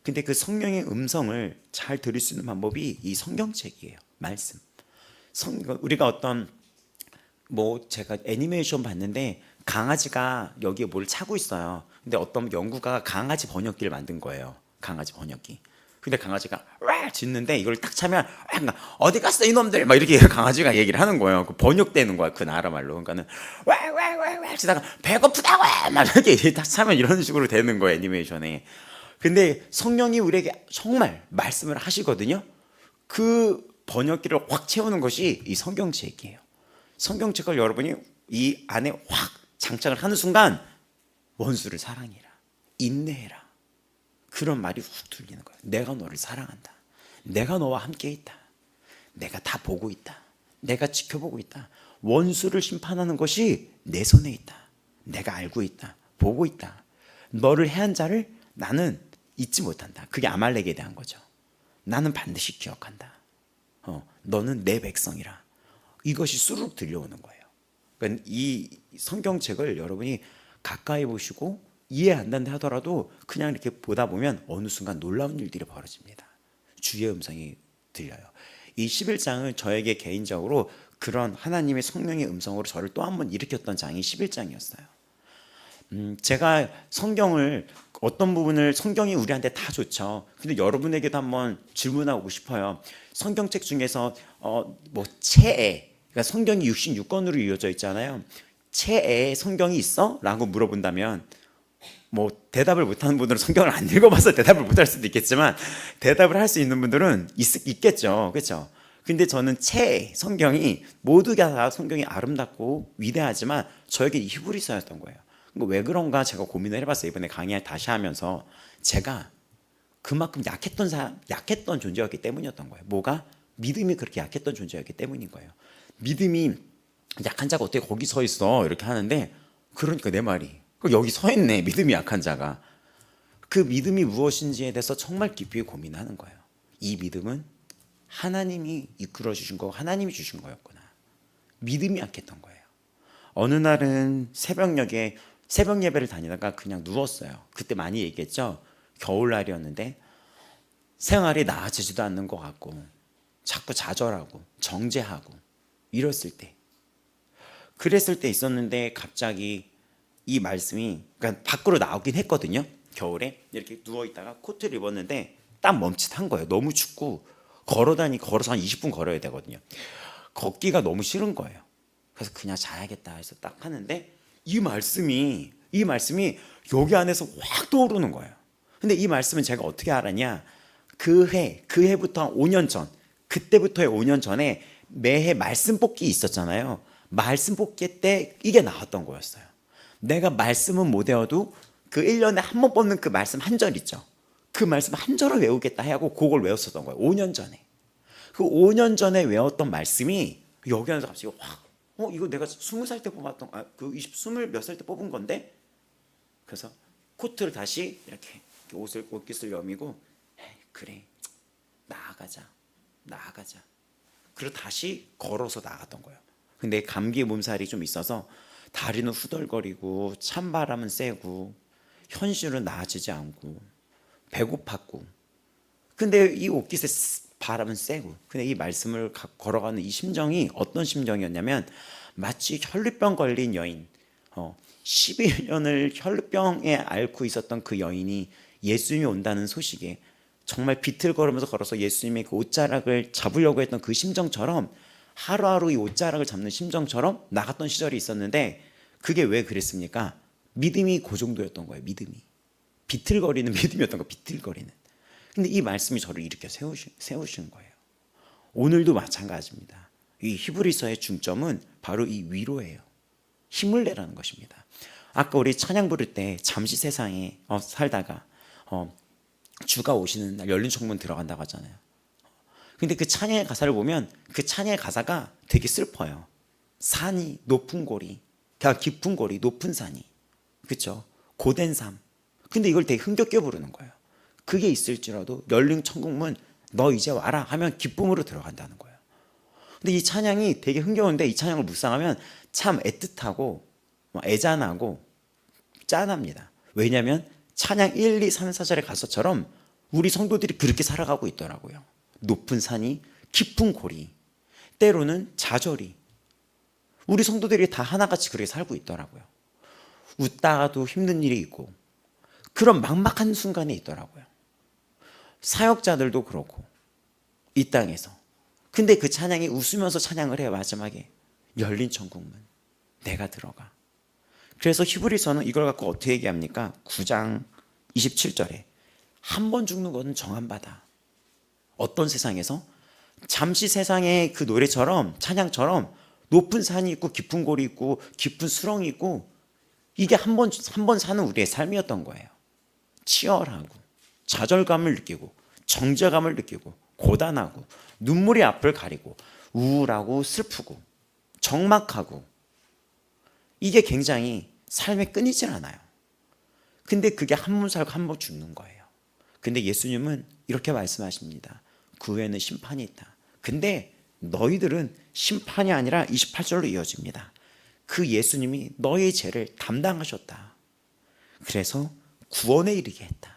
근데 그 성령의 음성을 잘 들을 수 있는 방법이 이 성경책이에요. 말씀. 우리가 어떤 제가 애니메이션 봤는데 강아지가 여기에 뭘 차고 있어요. 근데 어떤 연구가가 강아지 번역기를 만든 거예요. 강아지 번역기. 근데 강아지가 와 짖는데 이걸 딱 차면 어디 갔어 이놈들 막 이렇게 강아지가 얘기를 하는 거예요. 그 번역되는 거야 그 나라 말로. 그러니까는 와와와와 치다가 배고프다고 막 이렇게 딱 차면 이런 식으로 되는 거예요 애니메이션에. 근데 성령이 우리에게 정말 말씀을 하시거든요. 그 번역기를 확 채우는 것이 이 성경책이에요. 성경책을 여러분이 이 안에 확 장착을 하는 순간 원수를 사랑해라, 인내해라. 그런 말이 훅 들리는 거예요. 내가 너를 사랑한다. 내가 너와 함께 있다. 내가 다 보고 있다. 내가 지켜보고 있다. 원수를 심판하는 것이 내 손에 있다. 내가 알고 있다. 보고 있다. 너를 해한 자를 나는 잊지 못한다. 그게 아말렉에 대한 거죠. 나는 반드시 기억한다. 너는 내 백성이라. 이것이 수룩 들려오는 거예요. 그러니까 이 성경책을 여러분이 가까이 보시고 이해 안 된다 하더라도 그냥 이렇게 보다 보면 어느 순간 놀라운 일들이 벌어집니다. 주의 음성이 들려요. 이 11장은 저에게 개인적으로 그런 하나님의 성령의 음성으로 저를 또 한 번 일으켰던 장이 11장이었어요. 제가 성경을 어떤 부분을 성경이 우리한테 다 좋죠. 근데 여러분에게도 한번 질문하고 싶어요. 성경책 중에서 최애, 그러니까 성경이 66권으로 이루어져 있잖아요. 최애 성경이 있어? 라고 물어본다면 대답을 못하는 분들은 성경을 안 읽어봐서 대답을 못할 수도 있겠지만 대답을 할 수 있는 분들은 있겠죠. 그렇죠? 근데 저는 성경이 모두가 다 성경이 아름답고 위대하지만 저에게 히브리서였던 거예요. 왜 그런가 제가 고민을 해봤어요. 이번에 강의 다시 하면서 제가 그만큼 약했던 존재였기 때문이었던 거예요. 뭐가? 믿음이 그렇게 약했던 존재였기 때문인 거예요. 믿음이 약한 자가 어떻게 거기 서 있어? 이렇게 하는데 그러니까 내 말이 여기 서 있네. 믿음이 약한 자가. 그 믿음이 무엇인지에 대해서 정말 깊이 고민하는 거예요. 이 믿음은 하나님이 이끌어 주신 거고 하나님이 주신 거였구나. 믿음이 약했던 거예요. 어느 날은 새벽 예배를 다니다가 그냥 누웠어요. 그때 많이 얘기했죠. 겨울날이었는데 생활이 나아지지도 않는 것 같고 자꾸 좌절하고 정죄하고 그랬을 때 있었는데 갑자기 이 말씀이 그러니까 밖으로 나오긴 했거든요. 겨울에 이렇게 누워있다가 코트를 입었는데 딱 멈칫한 거예요. 너무 춥고 걸어서 한 20분 걸어야 되거든요. 걷기가 너무 싫은 거예요. 그래서 그냥 자야겠다 해서 딱 하는데 이 말씀이 여기 안에서 확 떠오르는 거예요. 근데 이 말씀은 제가 어떻게 알았냐? 그 해부터 5년 전, 그때부터의 5년 전에 매해 말씀 뽑기 있었잖아요. 말씀 뽑기 때 이게 나왔던 거였어요. 내가 말씀은 못 외워도 그 1년에 한 번 뽑는 그 말씀 한 절 있죠. 그 말씀 한 절을 외우겠다 하고 그걸 외웠었던 거예요. 5년 전에. 그 5년 전에 외웠던 말씀이 여기 안에서 갑자기 확 이거 내가 20살 때 뽑았던 그 20 몇 살 때 뽑은 건데. 그래서 코트를 다시 이렇게 옷깃을 여미고 그래 나아가자. 그리고 다시 걸어서 나갔던 거예요. 근데 감기에 몸살이 좀 있어서 다리는 후덜거리고 찬바람은 세고 현실은 나아지지 않고 배고팠고, 근데 이 옷깃에 바람은 세고, 근데 이 말씀을 걸어가는 이 심정이 어떤 심정이었냐면 마치 혈루병 걸린 여인, 11년을 혈루병에 앓고 있었던 그 여인이 예수님이 온다는 소식에 정말 비틀거리면서 걸어서 예수님의 그 옷자락을 잡으려고 했던 그 심정처럼, 하루하루 이 옷자락을 잡는 심정처럼 나갔던 시절이 있었는데, 그게 왜 그랬습니까? 믿음이 그 정도였던 거예요. 믿음이 비틀거리는 믿음이었던 거예요. 비틀거리는. 근데 이 말씀이 저를 일으켜 세우신 거예요. 오늘도 마찬가지입니다. 이 히브리서의 중점은 바로 이 위로예요. 힘을 내라는 것입니다. 아까 우리 찬양 부를 때 잠시 세상에 살다가 주가 오시는 날 열린 천국문 들어간다고 하잖아요. 근데 그 찬양의 가사를 보면 그 찬양의 가사가 되게 슬퍼요. 산이 높은 고리, 깊은 고리, 높은 산이, 그렇죠? 고된 삶. 근데 이걸 되게 흥겹게 부르는 거예요. 그게 있을지라도 열린 천국문 너 이제 와라 하면 기쁨으로 들어간다는 거예요. 근데 이 찬양이 되게 흥겨운데 이 찬양을 묵상하면 참 애틋하고 애잔하고 짠합니다. 왜냐하면 찬양 1, 2, 3, 4절의 가사처럼 우리 성도들이 그렇게 살아가고 있더라고요. 높은 산이, 깊은 고리, 때로는 좌절이, 우리 성도들이 다 하나같이 그렇게 살고 있더라고요. 웃다가도 힘든 일이 있고 그런 막막한 순간에 있더라고요. 사역자들도 그렇고 이 땅에서. 근데 그 찬양이 웃으면서 찬양을 해요. 마지막에 열린 천국문 내가 들어가. 그래서 히브리서는 이걸 갖고 어떻게 얘기합니까? 9장 27절에 한 번 죽는 것은 정한 바다. 어떤 세상에서? 잠시 세상의 그 노래처럼, 찬양처럼 높은 산이 있고 깊은 골이 있고 깊은 수렁이 있고, 이게 한 번 사는 우리의 삶이었던 거예요. 치열하고 좌절감을 느끼고 정죄감을 느끼고 고단하고 눈물이 앞을 가리고 우울하고 슬프고 적막하고, 이게 굉장히 삶에 끊이질 않아요. 근데 그게 한 번 살고 한 번 죽는 거예요. 근데 예수님은 이렇게 말씀하십니다. 그 후에는 심판이 있다. 근데 너희들은 심판이 아니라 28절로 이어집니다. 그 예수님이 너희의 죄를 담당하셨다. 그래서 구원에 이르게 했다.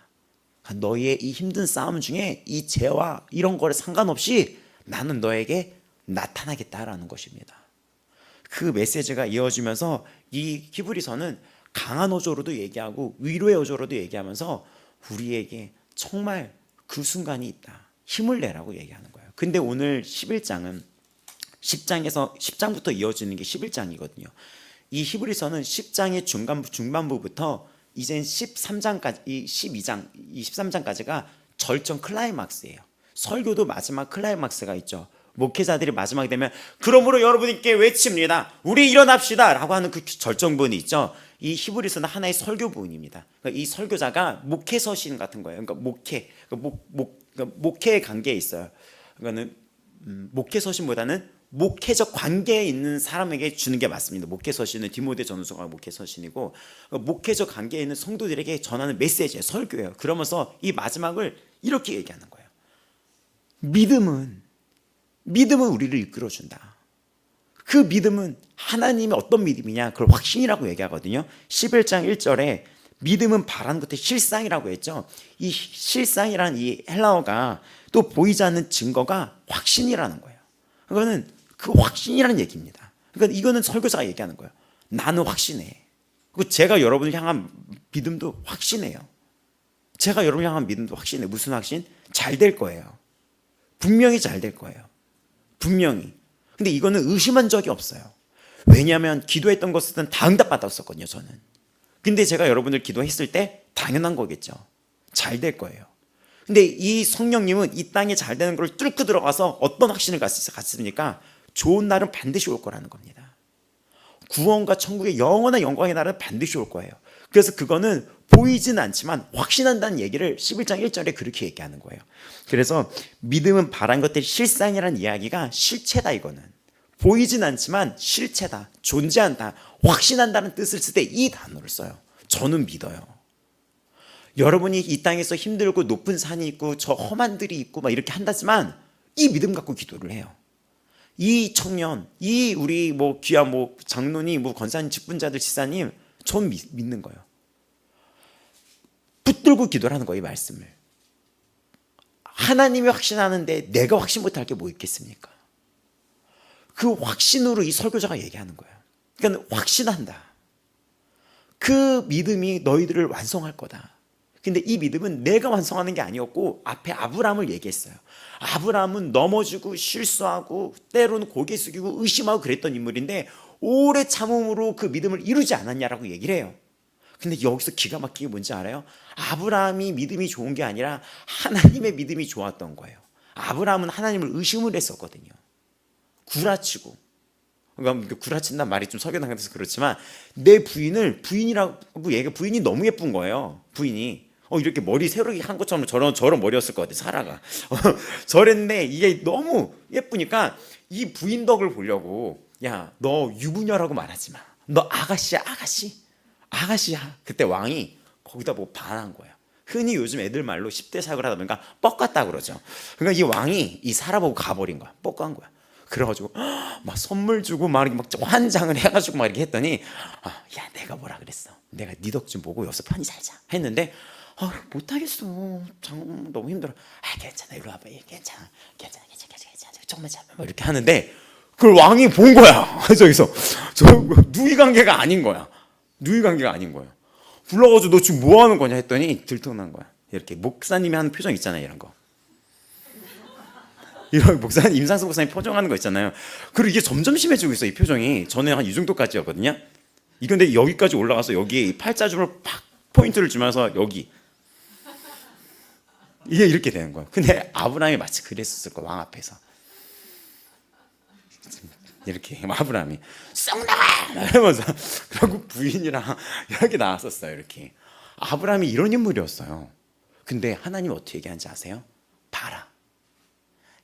너희의 이 힘든 싸움 중에 이 죄와 이런 거에 상관없이 나는 너에게 나타나겠다라는 것입니다. 그 메시지가 이어지면서 이 히브리서는 강한 어조로도 얘기하고 위로의 어조로도 얘기하면서 우리에게 정말 그 순간이 있다. 힘을 내라고 얘기하는 거예요. 근데 오늘 11장은 10장부터 이어지는 게 11장이거든요. 이 히브리서는 10장의 중반부부터 이젠 13장까지, 이 12장, 23장까지가 절정 클라이막스예요. 설교도 마지막 클라이막스가 있죠. 목회자들이 마지막이 되면 그러므로 여러분께 외칩니다. 우리 일어납시다 라고 하는 그 절정 부분이 있죠. 이 히브리서는 하나의 설교 부분입니다. 그러니까 이 설교자가 목회 서신 같은 거예요. 그러니까 목회의 관계에 있어요. 그러니까는 목회 서신보다는 목회적 관계에 있는 사람에게 주는 게 맞습니다. 목회 서신은 디모데 전후서가 목회 서신이고, 목회적 관계에 있는 성도들에게 전하는 메시지예요. 설교예요. 그러면서 이 마지막을 이렇게 얘기하는 거예요. 믿음은 우리를 이끌어준다. 그 믿음은 하나님의 어떤 믿음이냐, 그걸 확신이라고 얘기하거든요. 11장 1절에 믿음은 바라는 것의 실상이라고 했죠. 이 실상이라는 이 헬라어가 또 보이지 않는 증거가 확신이라는 거예요. 그거는 그 확신이라는 얘기입니다. 그러니까 이거는 설교자가 얘기하는 거예요. 나는 확신해. 그리고 제가 여러분을 향한 믿음도 확신해요. 제가 여러분을 향한 믿음도 확신해. 무슨 확신? 잘 될 거예요. 분명히 잘 될 거예요. 분명히. 근데 이거는 의심한 적이 없어요. 왜냐하면 기도했던 것은 다 응답받았었거든요, 저는. 근데 제가 여러분들 기도했을 때 당연한 거겠죠. 잘 될 거예요. 근데 이 성령님은 이 땅에 잘 되는 걸 뚫고 들어가서 어떤 확신을 갖습니까? 좋은 날은 반드시 올 거라는 겁니다. 구원과 천국의 영원한 영광의 날은 반드시 올 거예요. 그래서 그거는 보이진 않지만 확신한다는 얘기를 11장 1절에 그렇게 얘기하는 거예요. 그래서 믿음은 바란 것들이 실상이라는 이야기가 실체다. 이거는 보이진 않지만 실체다, 존재한다, 확신한다는 뜻을 쓸 때 이 단어를 써요. 저는 믿어요. 여러분이 이 땅에서 힘들고 높은 산이 있고 저 험한 들이 있고 막 이렇게 한다지만 이 믿음 갖고 기도를 해요. 이 청년, 이 우리 뭐 귀한 뭐 장로님, 뭐 권사님, 직분자들, 지사님, 전 믿는 거예요. 붙들고 기도를 하는 거예요. 이 말씀을. 하나님이 확신하는데 내가 확신 못할 게 뭐 있겠습니까? 그 확신으로 이 설교자가 얘기하는 거예요. 그러니까 확신한다. 그 믿음이 너희들을 완성할 거다. 근데 이 믿음은 내가 완성하는 게 아니었고 앞에 아브라함을 얘기했어요. 아브라함은 넘어지고 실수하고 때로는 고개 숙이고 의심하고 그랬던 인물인데 오래 참음으로 그 믿음을 이루지 않았냐라고 얘기를 해요. 근데 여기서 기가 막히게 뭔지 알아요? 아브라함이 믿음이 좋은 게 아니라 하나님의 믿음이 좋았던 거예요. 아브라함은 하나님을 의심을 했었거든요. 구라치고. 그러니까 구라친다는 말이 좀 석연당해서 그렇지만 내 부인이라고 얘가 부인이 너무 예쁜 거예요. 부인이 이렇게 머리 세우게 한 것처럼 저런 머리였을 것 같아. 사라가 저랬는데 이게 너무 예쁘니까 이 부인 덕을 보려고 야, 너 유부녀라고 말하지 마. 너 아가씨야, 아가씨야. 그때 왕이 거기다 뭐 반한 거야. 흔히 요즘 애들 말로 10대 사역을 하다 보니까 뻑 같다 그러죠. 그러니까 이 왕이 이 사라 보고 가버린 거야. 뻑 간 거야. 그래가지고 막 선물 주고 막 이렇게 막 환장을 해가지고 막 이렇게 했더니 야, 내가 뭐라 그랬어. 내가 네 덕 좀 보고 여기서 편히 살자 했는데 못하겠어. 너무 힘들어. 괜찮아. 이리 와봐. 괜찮아. 조금만 참아. 이렇게 하는데 그걸 왕이 본 거야. 저기서 누이 관계가 아닌 거야. 불러가지고 너 지금 뭐 하는 거냐 했더니 들통난 거야. 이렇게 목사님이 하는 표정 있잖아요. 이런 거. 이런 목사님, 임상수 목사님 표정하는 거 있잖아요. 그리고 이게 점점 심해지고 있어. 이 표정이. 전에 한 이 정도까지였거든요. 이건데 여기까지 올라가서 여기에 팔자주를 팍 포인트를 주면서 여기 이게 이렇게 되는 거야. 근데 아브라함이 마치 그랬었을 거야. 왕 앞에서 이렇게 아브라함이 썩 나와 이러면서 그리고 부인이랑 이렇게 나왔었어요. 이렇게 아브라함이 이런 인물이었어요. 근데 하나님 어떻게 얘기하는지 아세요? 봐라,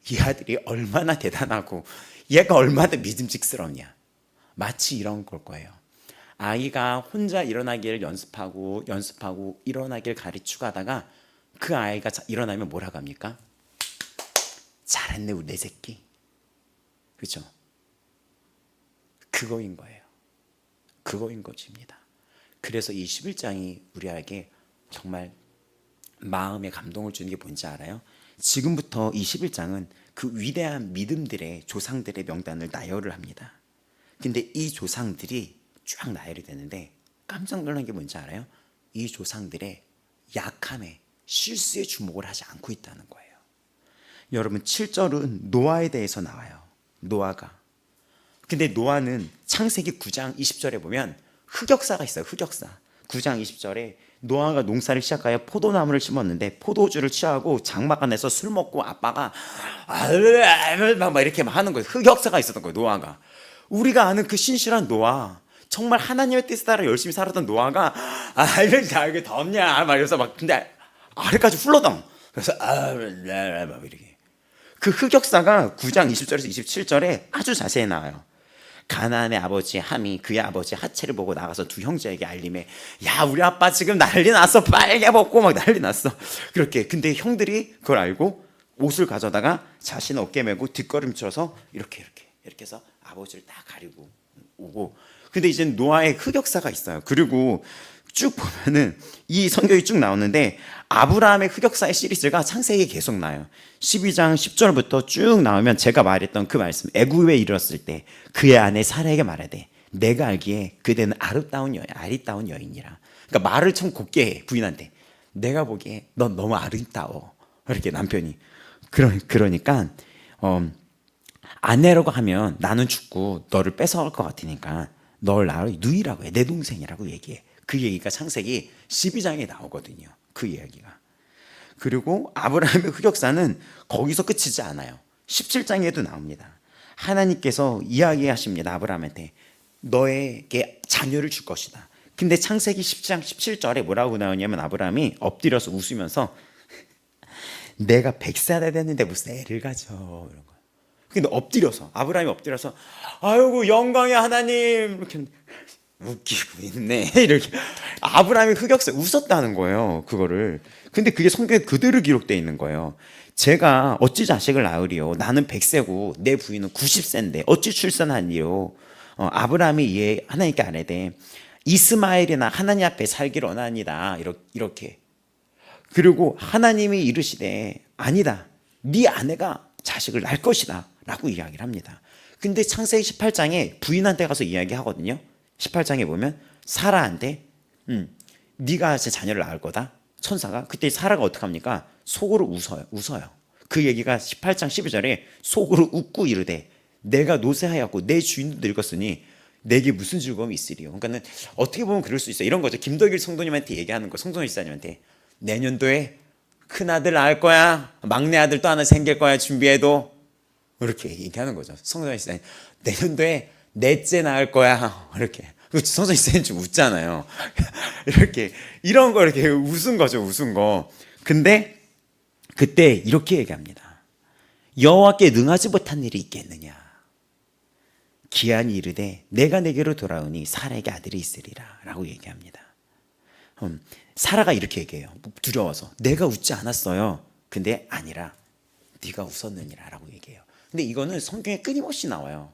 이 아들이 얼마나 대단하고 얘가 얼마나 믿음직스럽냐. 마치 이런 걸 거예요. 아이가 혼자 일어나기를 연습하고 일어나기를 가르치고 하다가 그 아이가 일어나면 뭐라고 합니까? 잘했네 우리 내 새끼. 그렇죠? 그거인 거예요. 그거인 것입니다. 그래서 이 11장이 우리에게 정말 마음에 감동을 주는 게 뭔지 알아요? 지금부터 이 11장은 그 위대한 믿음들의 조상들의 명단을 나열을 합니다. 근데 이 조상들이 쫙 나열이 되는데 깜짝 놀란 게 뭔지 알아요? 이 조상들의 약함에 실수에 주목을 하지 않고 있다는 거예요. 여러분 7절은 노아에 대해서 나와요. 노아가. 근데 노아는 창세기 9장 20절에 보면 흑역사가 있어요. 흑역사. 9장 20절에 노아가 농사를 시작하여 포도나무를 심었는데 포도주를 취하고 장막 안에서 술 먹고 아빠가 막 이렇게 막 하는 거예요. 흑역사가 있었던 거예요. 노아가. 우리가 아는 그 신실한 노아, 정말 하나님의 뜻에 따라 열심히 살았던 노아가 이게 덥냐 막 이러면서 막 근데 아래까지 훌러덩. 그래서 막 이렇게. 그 흑역사가 9장 20절에서 27절에 아주 자세히 나와요. 가나안의 아버지 함이 그의 아버지 하체를 보고 나가서 두 형제에게 알림해, 야 우리 아빠 지금 난리 났어, 빨개 벗고 막 난리 났어. 그렇게. 근데 형들이 그걸 알고 옷을 가져다가 자신 어깨 메고 뒷걸음쳐서 이렇게 해서 아버지를 딱 가리고 오고. 근데 이제 노아의 흑역사가 있어요. 그리고 쭉 보면은 이 성경이 쭉 나오는데 아브라함의 흑역사의 시리즈가 창세기에 계속 나요. 12장 10절부터 쭉 나오면 제가 말했던 그 말씀, 애굽에 이르렀을 때 그의 아내 사라에게 말하되 내가 알기에 그대는 아리따운 여인이라. 그러니까 말을 참 곱게 해. 부인한테 내가 보기에 넌 너무 아름다워. 이렇게 남편이. 그러니까 아내라고 하면 나는 죽고 너를 뺏어갈 것 같으니까 널 나를 누이라고 해. 내 동생이라고 얘기해. 그 얘기가 창세기 12장에 나오거든요. 그 이야기가. 그리고 아브라함의 흑역사는 거기서 끝이지 않아요. 17장에도 나옵니다. 하나님께서 이야기하십니다. 아브라함한테 너에게 자녀를 줄 것이다. 근데 창세기 10장 17절에 뭐라고 나오냐면 아브라함이 엎드려서 웃으면서 내가 100세가 됐는데 무슨 애를 가져 이런 거. 근데 엎드려서 아브라함이 엎드려서 아이고 영광의 하나님 이렇게 웃기고 있네 이렇게 아브라함이 흑역사 웃었다는 거예요 그거를. 근데 그게 성경에 그대로 기록되어 있는 거예요. 제가 어찌 자식을 낳으리요 나는 100세고 내 부인은 90세인데 어찌 출산하니요. 아브라함이 하나님께 아뢰되 이스마엘이나 하나님 앞에 살기를 원하니다 이렇게. 그리고 하나님이 이르시되 아니다 네 아내가 자식을 낳을 것이다 라고 이야기를 합니다. 근데 창세기 18장에 부인한테 가서 이야기하거든요. 18장에 보면 사라한테 네가 제 자녀를 낳을 거다 천사가. 그때 사라가 어떡합니까? 속으로 웃어요. 그 얘기가 18장 12절에 속으로 웃고 이르되 내가 노쇠하였고 내 주인도 늙었으니 내게 무슨 즐거움이 있으리요. 그러니까는 어떻게 보면 그럴 수 있어요. 이런 거죠. 김덕일 성도님한테 얘기하는 거. 성도님 집사님한테 내년도에 큰 아들 낳을 거야. 막내 아들 또 하나 생길 거야. 준비해도. 이렇게 얘기하는 거죠. 성도님 집사님 내년도에 넷째 낳을 거야. 이렇게. 성도님 집사님 좀 웃잖아요. 이렇게 이런 거 이렇게 웃은 거죠. 웃은 거. 근데 그때 이렇게 얘기합니다. 여호와께 능하지 못한 일이 있겠느냐. 기한이 이르되 내가 내게로 돌아오니 사라에게 아들이 있으리라 라고 얘기합니다. 사라가 이렇게 얘기해요. 두려워서 내가 웃지 않았어요. 근데 아니라 네가 웃었느니라 라고 얘기해요. 근데 이거는 성경에 끊임없이 나와요.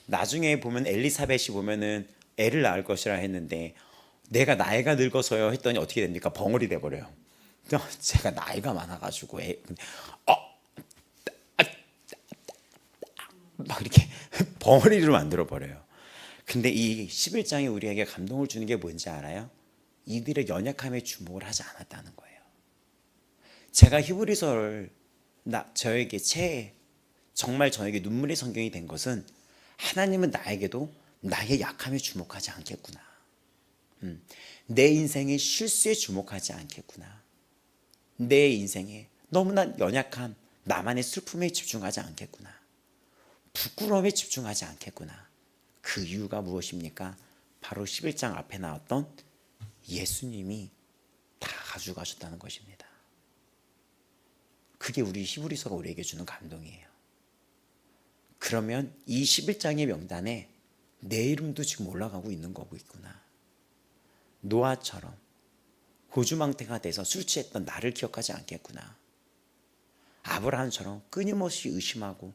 나중에 보면 엘리사벳이 보면은 애를 낳을 것이라 했는데 내가 나이가 늙어서요 했더니 어떻게 됩니까? 벙어리 돼버려요. 제가 나이가 많아가지고 막 이렇게 벙어리를 만들어버려요. 근데 이 11장이 우리에게 감동을 주는 게 뭔지 알아요? 이들의 연약함에 주목을 하지 않았다는 거예요. 제가 히브리서를 정말 저에게 눈물의 성경이 된 것은 하나님은 나에게도 나의 약함에 주목하지 않겠구나. 내 인생의 실수에 주목하지 않겠구나. 내 인생에 너무나 연약함, 나만의 슬픔에 집중하지 않겠구나. 부끄러움에 집중하지 않겠구나. 그 이유가 무엇입니까? 바로 11장 앞에 나왔던 예수님이 다 가져가셨다는 것입니다. 그게 우리 히브리서가 우리에게 주는 감동이에요. 그러면 이 11장의 명단에 내 이름도 지금 올라가고 있는 거고 있구나. 노아처럼 고주망태가 돼서 술 취했던 나를 기억하지 않겠구나. 아브라함처럼 끊임없이 의심하고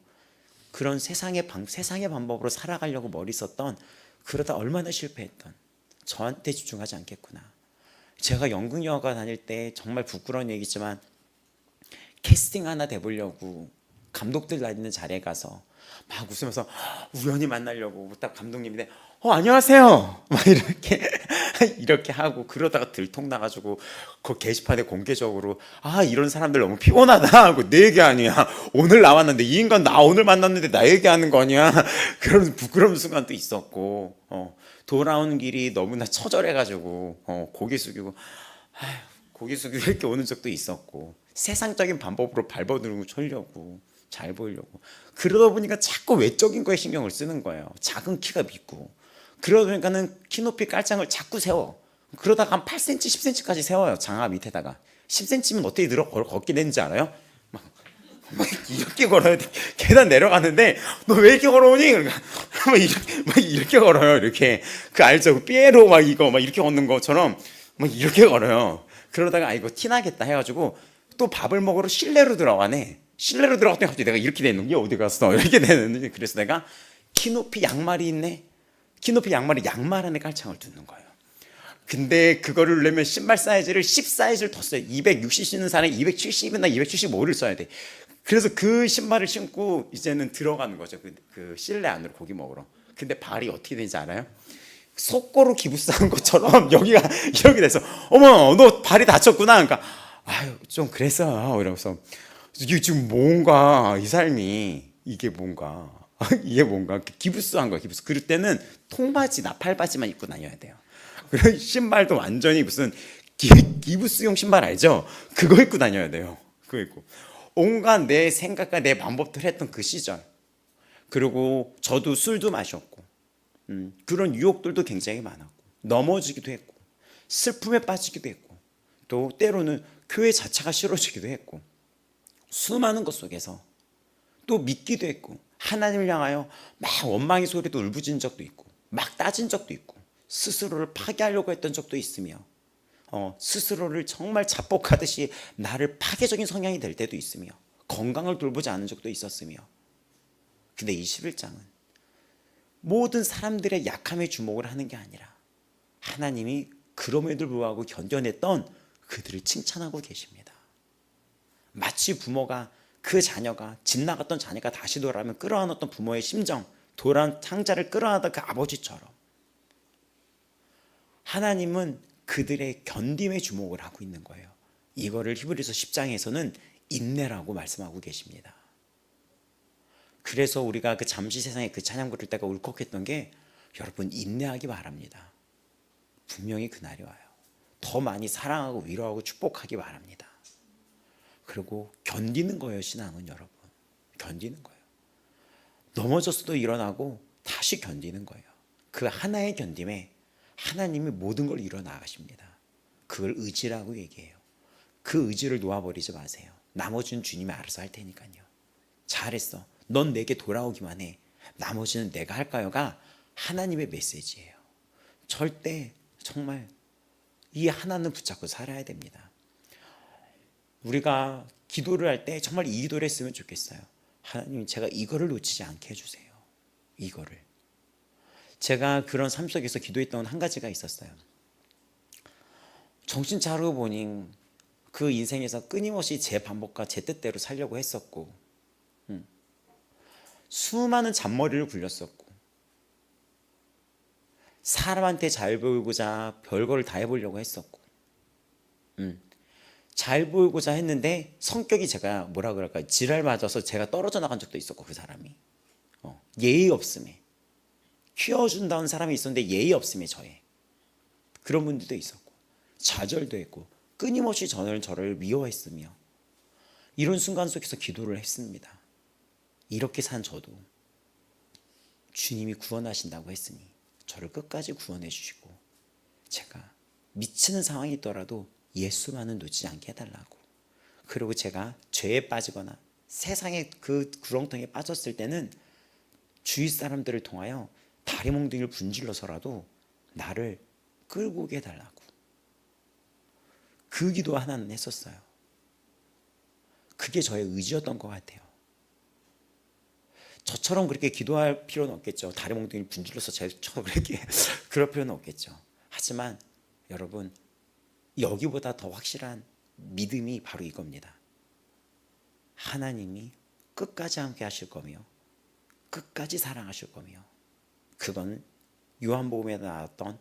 그런 세상의 방법으로 살아가려고 머리 썼던 그러다 얼마나 실패했던 저한테 집중하지 않겠구나. 제가 연극영화과 다닐 때 정말 부끄러운 얘기지만 캐스팅 하나 돼보려고 감독들 나 있는 자리에 가서 막 웃으면서 우연히 만나려고 딱 감독님인데 안녕하세요 막 이렇게 하고 그러다가 들통나가지고 그 게시판에 공개적으로 이런 사람들 너무 피곤하다 하고 내 얘기 아니야 오늘 나왔는데 이 인간 나 오늘 만났는데 나 얘기하는 거냐 그런 부끄러운 순간도 있었고 돌아오는 길이 너무나 처절해가지고 고개 숙이고 이렇게 오는 적도 있었고 세상적인 방법으로 발버둥을 쳐려고 잘 보이려고 그러다 보니까 자꾸 외적인 거에 신경을 쓰는 거예요. 작은 키가 믿고 그러다 보니까는 키 높이 깔짱을 자꾸 세워. 그러다가 한 8cm, 10cm까지 세워요. 장화 밑에다가 10cm면 어떻게 걷게 되는지 알아요? 막 이렇게 걸어야 돼. 계단 내려가는데 너 왜 이렇게 걸어오니? 그러니까 막 이렇게 걸어요. 이렇게 알죠? 삐에로 막 이렇게 걷는 것처럼 막 이렇게 걸어요. 그러다가 이거 티나겠다 해가지고 또 밥을 먹으러 실내로 들어가네. 실내로 들어갔더니 갑자기 내가 이렇게 되는 게 어디 갔어? 이렇게 되는데 그래서 내가 키높이 양말이 있네. 키높이 양말 안에 깔창을 두는 거예요. 근데 그거를 내면 신발 사이즈를 10 사이즈를 더 써요. 260 신는 사람이 270이나 275를 써야 돼. 그래서 그 신발을 신고 이제는 들어가는 거죠. 그 실내 안으로 고기 먹으러. 근데 발이 어떻게 되는지 알아요? 속고로 기부스한 것처럼 여기가 이렇게 돼서 어머 너 발이 다쳤구나. 그러니까 좀 그랬어. 이러면서 이게 지금 뭔가 이 삶이 이게 뭔가 기부스한 거야. 기부스. 그럴 때는 통바지나 팔바지만 입고 다녀야 돼요. 그리고 신발도 완전히 무슨 기부스용 신발 알죠? 그거 입고 다녀야 돼요. 그거 입고 온갖 내 생각과 내 방법들 했던 그 시절. 그리고 저도 술도 마셨고 그런 유혹들도 굉장히 많았고 넘어지기도 했고 슬픔에 빠지기도 했고 또 때로는 교회 자체가 싫어지기도 했고 수많은 것 속에서 또 믿기도 했고 하나님을 향하여 막 원망의 소리도 울부짖은 적도 있고 막 따진 적도 있고 스스로를 파괴하려고 했던 적도 있으며 스스로를 정말 자폭하듯이 나를 파괴적인 성향이 될 때도 있으며 건강을 돌보지 않은 적도 있었으며 근데 이 11장은 모든 사람들의 약함에 주목을 하는 게 아니라 하나님이 그럼에도 불구하고 견뎌냈던 그들을 칭찬하고 계십니다. 마치 부모가 그 자녀가 집 나갔던 자녀가 다시 돌아오면 끌어안았던 부모의 심정, 돌아온 창자를 끌어안았던 그 아버지처럼 하나님은 그들의 견딤에 주목을 하고 있는 거예요. 이거를 히브리서 10장에서는 인내라고 말씀하고 계십니다. 그래서 우리가 그 잠시 세상에 그 찬양 부를 때가 울컥했던 게 여러분 인내하기 바랍니다. 분명히 그날이 와요. 더 많이 사랑하고 위로하고 축복하기 바랍니다. 그리고 견디는 거예요. 신앙은 여러분 견디는 거예요. 넘어졌어도 일어나고 다시 견디는 거예요. 그 하나의 견딤에 하나님이 모든 걸 이뤄나가십니다. 그걸 의지라고 얘기해요. 그 의지를 놓아버리지 마세요. 나머지는 주님이 알아서 할 테니까요. 잘했어. 넌 내게 돌아오기만 해. 나머지는 내가 할까요가 하나님의 메시지예요. 절대 정말 이 하나는 붙잡고 살아야 됩니다. 우리가 기도를 할 때 정말 이 기도를 했으면 좋겠어요. 하나님 제가 이거를 놓치지 않게 해주세요. 이거를. 제가 그런 삶 속에서 기도했던 한 가지가 있었어요. 정신 차리고 보니 그 인생에서 끊임없이 제 방법과 제 뜻대로 살려고 했었고 수많은 잔머리를 굴렸었고 사람한테 잘 보이고자 별거를 다 해보려고 했었고 잘 보이고자 했는데 성격이 제가 뭐라 그럴까요? 지랄 맞아서 제가 떨어져 나간 적도 있었고 그 사람이 예의 없음에 키워준다는 사람이 있었는데 예의 없음에 저의 그런 분들도 있었고 좌절도 했고 끊임없이 저를 미워했으며 이런 순간 속에서 기도를 했습니다. 이렇게 산 저도 주님이 구원하신다고 했으니 저를 끝까지 구원해 주시고 제가 미치는 상황이 있더라도 예수만은 놓지 않게 해달라고 그리고 제가 죄에 빠지거나 세상의 그 구렁텅이에 빠졌을 때는 주위 사람들을 통하여 다리 몽둥이를 분질러서라도 나를 끌고 오게 해달라고 그 기도 하나는 했었어요. 그게 저의 의지였던 것 같아요. 저처럼 그렇게 기도할 필요는 없겠죠. 다리 몽둥이를 분질러서 저처럼 그렇게 그럴 필요는 없겠죠. 하지만 여러분 여기보다 더 확실한 믿음이 바로 이겁니다. 하나님이 끝까지 함께 하실 거며 끝까지 사랑하실 거며 그건 요한복음에 나왔던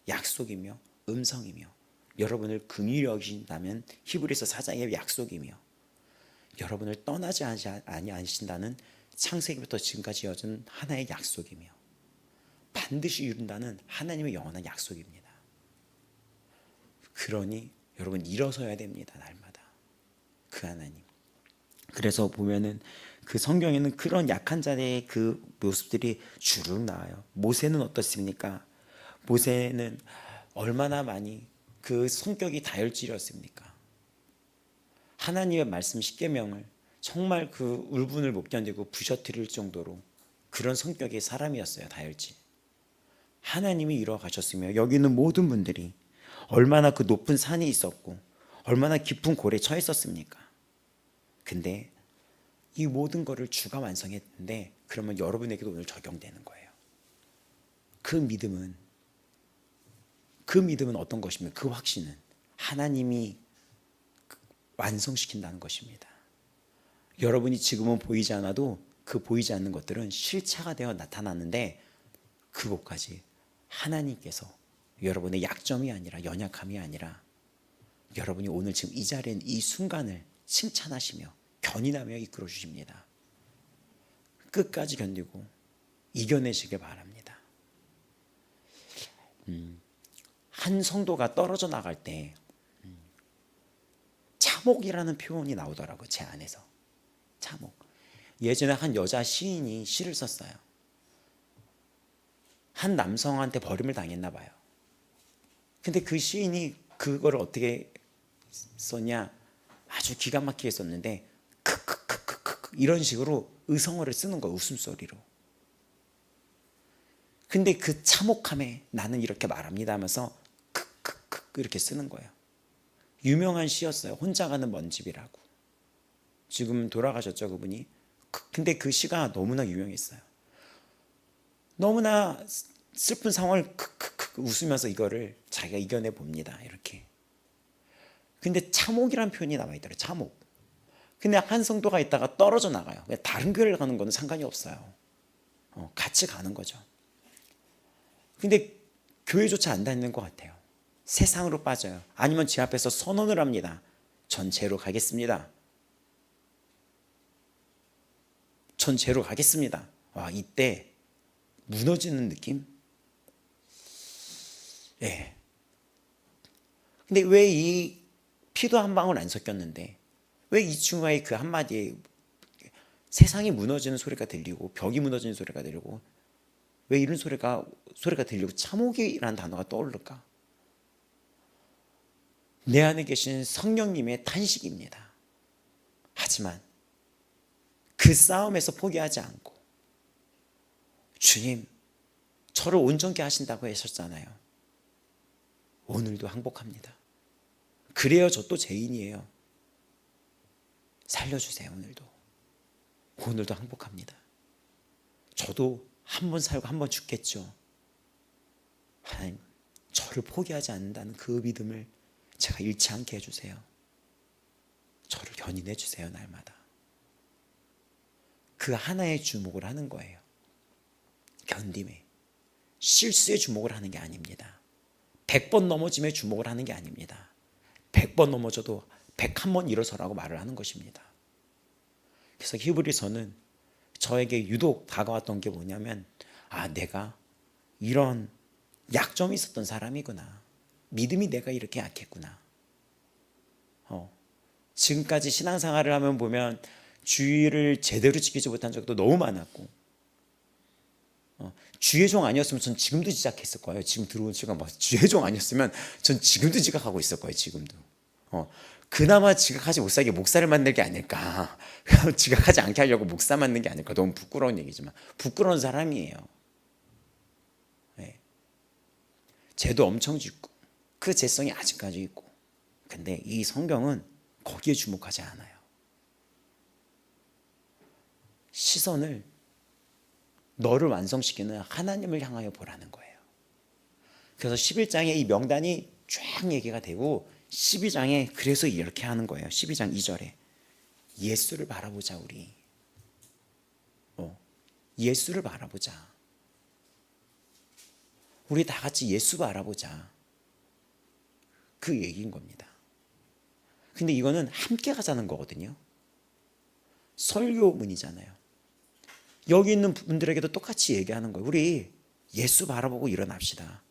약속이며 음성이며 여러분을 긍휼히 여기신다면 히브리서 4장의 약속이며 여러분을 떠나지 아니하신다는 창세기부터 지금까지 이어진 하나의 약속이며 반드시 이룬다는 하나님의 영원한 약속입니다. 그러니 여러분 일어서야 됩니다. 날마다 그 하나님. 그래서 보면은 그 성경에는 그런 약한 자의 그 모습들이 주르륵 나와요. 모세는 어떻습니까? 모세는 얼마나 많이 그 성격이 다혈질이었습니까? 하나님의 말씀 10계명을 정말 그 울분을 못 견디고 부셔뜨릴 정도로 그런 성격의 사람이었어요. 다혈질. 하나님이 이루어 가셨으며 여기 있는 모든 분들이 얼마나 그 높은 산이 있었고 얼마나 깊은 골에 처했었습니까? 근데 이 모든 거를 주가 완성했는데 그러면 여러분에게도 오늘 적용되는 거예요. 그 믿음은 어떤 것입니까? 그 확신은 하나님이 완성시킨다는 것입니다. 여러분이 지금은 보이지 않아도 그 보이지 않는 것들은 실체가 되어 나타나는데 그것까지 하나님께서 여러분의 약점이 아니라 연약함이 아니라 여러분이 오늘 지금 이 자리에 이 순간을 칭찬하시며 견인하며 이끌어 주십니다. 끝까지 견디고 이겨내시길 바랍니다. 한 성도가 떨어져 나갈 때 참혹이라는 표현이 나오더라고요. 제 안에서. 참혹. 예전에 한 여자 시인이 시를 썼어요. 한 남성한테 버림을 당했나 봐요. 근데 그 시인이 그걸 어떻게 썼냐, 아주 기가 막히게 썼는데 크크크크크 이런 식으로 의성어를 쓰는 거예요. 웃음소리로. 근데 그 참혹함에 나는 이렇게 말합니다 하면서 크크크 이렇게 쓰는 거예요. 유명한 시였어요. 혼자 가는 먼집이라고. 지금 돌아가셨죠, 그분이. 근데 그 시가 너무나 유명했어요. 너무나 슬픈 상황을 크크크 웃으면서 이거를 자기가 이겨내 봅니다. 이렇게. 근데 참혹이란 표현이 나와 있더라고요. 참혹. 근데 한 성도가 있다가 떨어져 나가요. 다른 교회를 가는 거는 상관이 없어요. 같이 가는 거죠. 근데 교회조차 안 다니는 것 같아요. 세상으로 빠져요. 아니면 제 앞에서 선언을 합니다. 전체로 가겠습니다. 전체로 가겠습니다. 와, 이때 무너지는 느낌? 예. 근데 왜 이 피도 한 방울 안 섞였는데 왜 이 친구의 그 한마디에 세상이 무너지는 소리가 들리고 벽이 무너지는 소리가 들리고 왜 이런 소리가 들리고 참혹이라는 단어가 떠오를까? 내 안에 계신 성령님의 탄식입니다. 하지만 그 싸움에서 포기하지 않고 주님, 저를 온전케 하신다고 하셨잖아요. 오늘도 항복합니다. 그래요, 저 또 죄인이에요. 살려주세요. 오늘도 항복합니다. 저도 한 번 살고 한 번 죽겠죠. 하나님, 저를 포기하지 않는다는 그 믿음을 제가 잃지 않게 해주세요. 저를 견인해 주세요. 날마다. 그 하나에 주목을 하는 거예요. 견딤에. 실수에 주목을 하는 게 아닙니다. 100번 넘어짐에 주목을 하는 게 아닙니다. 100번 넘어져도 101번 일어서라고 말을 하는 것입니다. 그래서 히브리서는 저에게 유독 다가왔던 게 뭐냐면, 아, 내가 이런 약점이 있었던 사람이구나. 믿음이 내가 이렇게 약했구나. 지금까지 신앙생활을 하면 보면 주의를 제대로 지키지 못한 적도 너무 많았고, 주의 종 아니었으면 전 지금도 지각했을 거예요. 지금 들어온 시간 봐. 주의 종 아니었으면 전 지금도 지각하고 있을 거예요. 지금도. 그나마 지각하지 못 살게 목사를 만들 게 아닐까. 지각하지 않게 하려고 목사 만든 게 아닐까. 너무 부끄러운 얘기지만 부끄러운 사람이에요. 네. 죄도 엄청 짓고 그 죄성이 아직까지 있고, 근데 이 성경은 거기에 주목하지 않아요. 시선을 너를 완성시키는 하나님을 향하여 보라는 거예요. 그래서 11장에 이 명단이 쫙 얘기가 되고 12장에 그래서 이렇게 하는 거예요. 12장 2절에 예수를 바라보자. 우리 예수를 바라보자. 우리 다 같이 예수 바라보자. 그 얘기인 겁니다. 근데 이거는 함께 가자는 거거든요. 설교문이잖아요. 여기 있는 분들에게도 똑같이 얘기하는 거예요. 우리 예수 바라보고 일어납시다.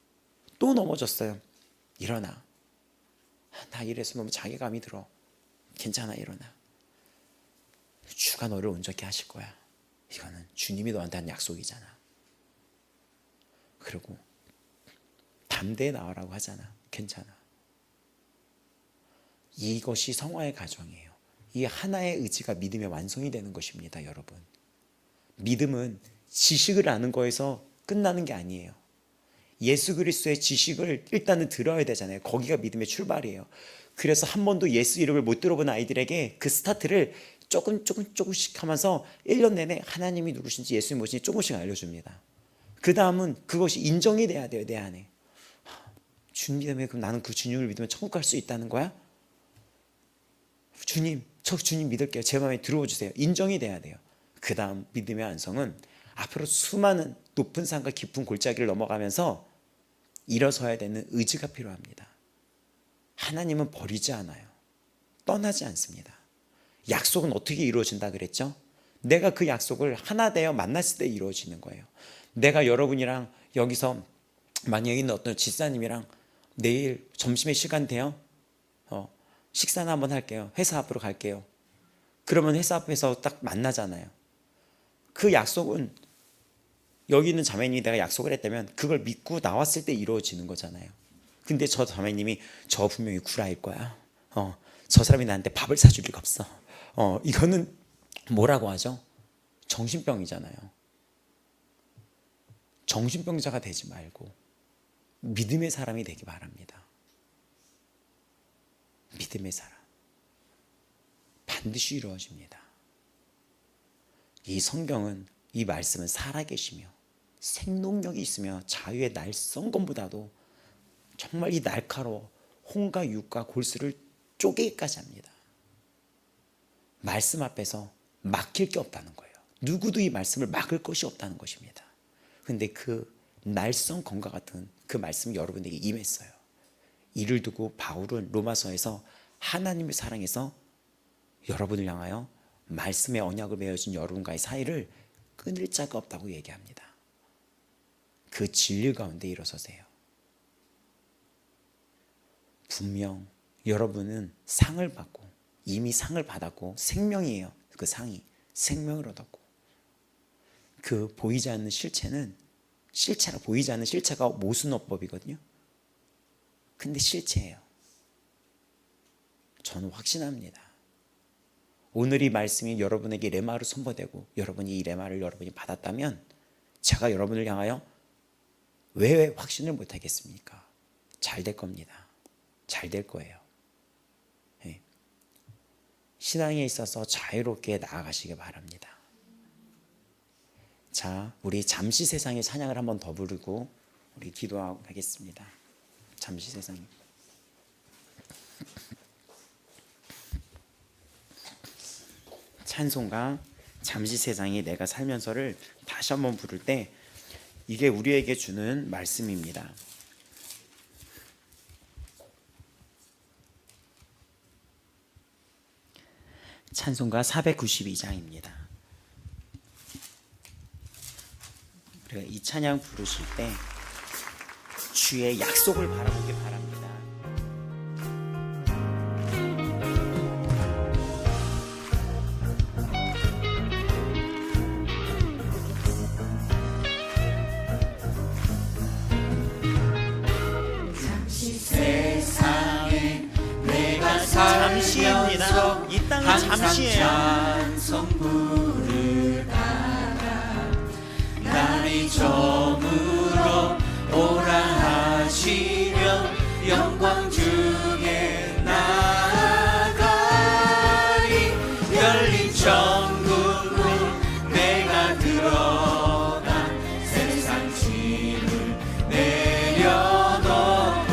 또 넘어졌어요. 일어나. 나 이래서 너무 자괴감이 들어. 괜찮아, 일어나. 주가 너를 온전케 하실 거야. 이거는 주님이 너한테 한 약속이잖아. 그리고 담대히 나오라고 하잖아. 괜찮아. 이것이 성화의 과정이에요. 이 하나의 의지가 믿음의 완성이 되는 것입니다, 여러분. 믿음은 지식을 아는 거에서 끝나는 게 아니에요. 예수 그리스도의 지식을 일단은 들어야 되잖아요. 거기가 믿음의 출발이에요. 그래서 한 번도 예수 이름을 못 들어본 아이들에게 그 스타트를 조금씩 하면서 1년 내내 하나님이 누구신지 예수님이 무엇인지 조금씩 알려줍니다. 그 다음은 그것이 인정이 돼야 돼요. 내 안에. 주님 믿으면 그럼 나는 그 주님을 믿으면 천국 갈 수 있다는 거야? 주님, 저 주님 믿을게요. 제 마음에 들어와 주세요. 인정이 돼야 돼요. 그 다음 믿음의 완성은 앞으로 수많은 높은 산과 깊은 골짜기를 넘어가면서 일어서야 되는 의지가 필요합니다. 하나님은 버리지 않아요. 떠나지 않습니다. 약속은 어떻게 이루어진다 그랬죠? 내가 그 약속을 하나 되어 만났을 때 이루어지는 거예요. 내가 여러분이랑 여기서 만약에 있는 어떤 집사님이랑 내일 점심에 시간 돼요? 식사나 한번 할게요. 회사 앞으로 갈게요. 그러면 회사 앞에서 딱 만나잖아요. 그 약속은 여기 있는 자매님이 내가 약속을 했다면 그걸 믿고 나왔을 때 이루어지는 거잖아요. 근데 저 자매님이 저 분명히 구라일 거야. 저 사람이 나한테 밥을 사줄 리가 없어. 이거는 뭐라고 하죠? 정신병이잖아요. 정신병자가 되지 말고 믿음의 사람이 되기 바랍니다. 믿음의 사람. 반드시 이루어집니다. 이 성경은, 이 말씀은 살아계시며 생동력이 있으며 자유의 날성검보다도 정말 이 날카로워 홍과 육과 골수를 쪼개기까지 합니다. 말씀 앞에서 막힐 게 없다는 거예요. 누구도 이 말씀을 막을 것이 없다는 것입니다. 근데 그 날성검과 같은 그 말씀이 여러분에게 임했어요. 이를 두고 바울은 로마서에서 하나님을 사랑해서 여러분을 향하여 말씀의 언약을 맺어진 여러분과의 사이를 끊을 자가 없다고 얘기합니다. 그 진리 가운데 일어서세요. 분명 여러분은 상을 받고 이미 상을 받았고 생명이에요. 그 상이 생명을 얻었고 그 보이지 않는 실체는 보이지 않는 실체가 모순어법이거든요. 근데 실체예요. 저는 확신합니다. 오늘 이 말씀이 여러분에게 레마로 선포되고 여러분이 이 레마를 여러분이 받았다면 제가 여러분을 향하여 왜 확신을 못하겠습니까? 잘 될 겁니다. 잘 될 거예요. 네. 신앙에 있어서 자유롭게 나아가시기 바랍니다. 자, 우리 잠시 세상의 찬양을 한번 더 부르고 우리 기도하겠습니다. 잠시 세상. 찬송가 잠시 세상에 내가 살면서를 다시 한번 부를 때 이게 우리에게 주는 말씀입니다. 찬송가 492장입니다. 이 찬양 부르실 때 주의 약속을 바라보기 바랍니다. 잠시입니다. 이 땅은 잠시예요. 찬송 부르다가 날이 저물어 오라 하시며 영광 중에 나아가리. 열린 천국을 내가 들어가 세상 짐을 내려놓고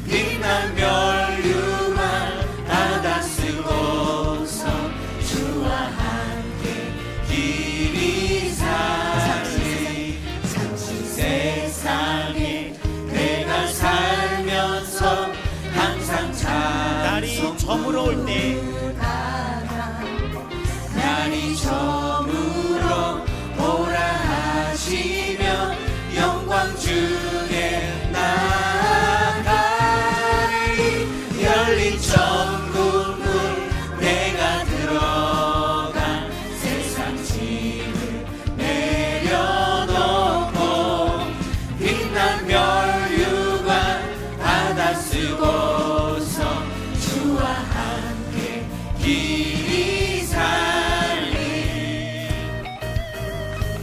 빛난 멸류관 바다 쓰고서 주와 함께 길이 살리. 세상에 내가 살면서 항상 날이 찬송 저물어올 때 날이 저물어 오라 하시며 영광 중에 나아가리. 열린 천국을 내가 들어가 세상 짐을 내려놓고 빛난 멸류관 바다 쓰고서 주와 함께 길이 살리.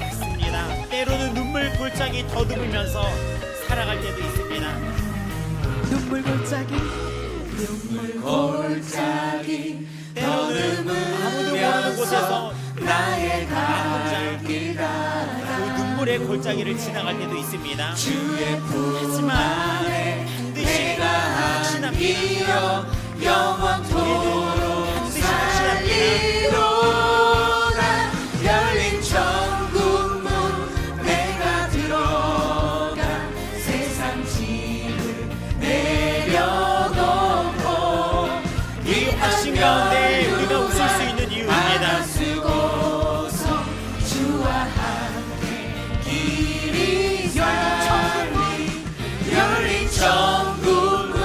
있습니다. 때로는 눈물 골짜기 더듬으면서 살아갈 때도 있습니다. 눈물 골짜기 골짜기 때로는 아무도 모르는 곳에서 나의 갈 길 따라 그 눈물의 골짜기를 지나갈 때도 있습니다. 주의 품 하지만 안에 반드시 내가 확신합니다. 안기어 영원토록 반드시 확신합니다. 살리로다. 열린 천국문 내가 들어가 세상 짐을 내려놓고 이 확신 가운데 우리가 웃을 수 있는 이유입니다. 쓰고서 주와 함께 길이 살리. 열린 천국을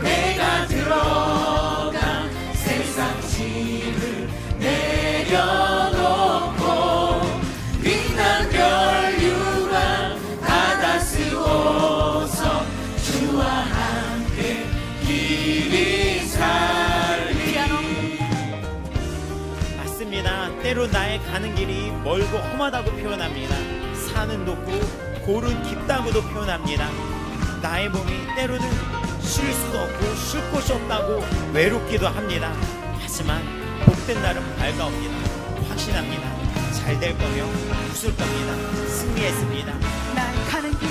내가 들어가 세상 짐을 내려놓고 빛난 멸류관 바다 쓰고서 주와 때로 나의 가는 길이 멀고 험하다고 표현합니다. 산은 높고 골은 깊다고도 표현합니다. 나의 몸이 때로는 쉴 수도 없고 쉴 곳이 없다고 외롭기도 합니다. 하지만 복된 날은 밝아옵니다. 확신합니다. 잘 될 거며 웃을 겁니다. 승리했습니다. 나의 가는 길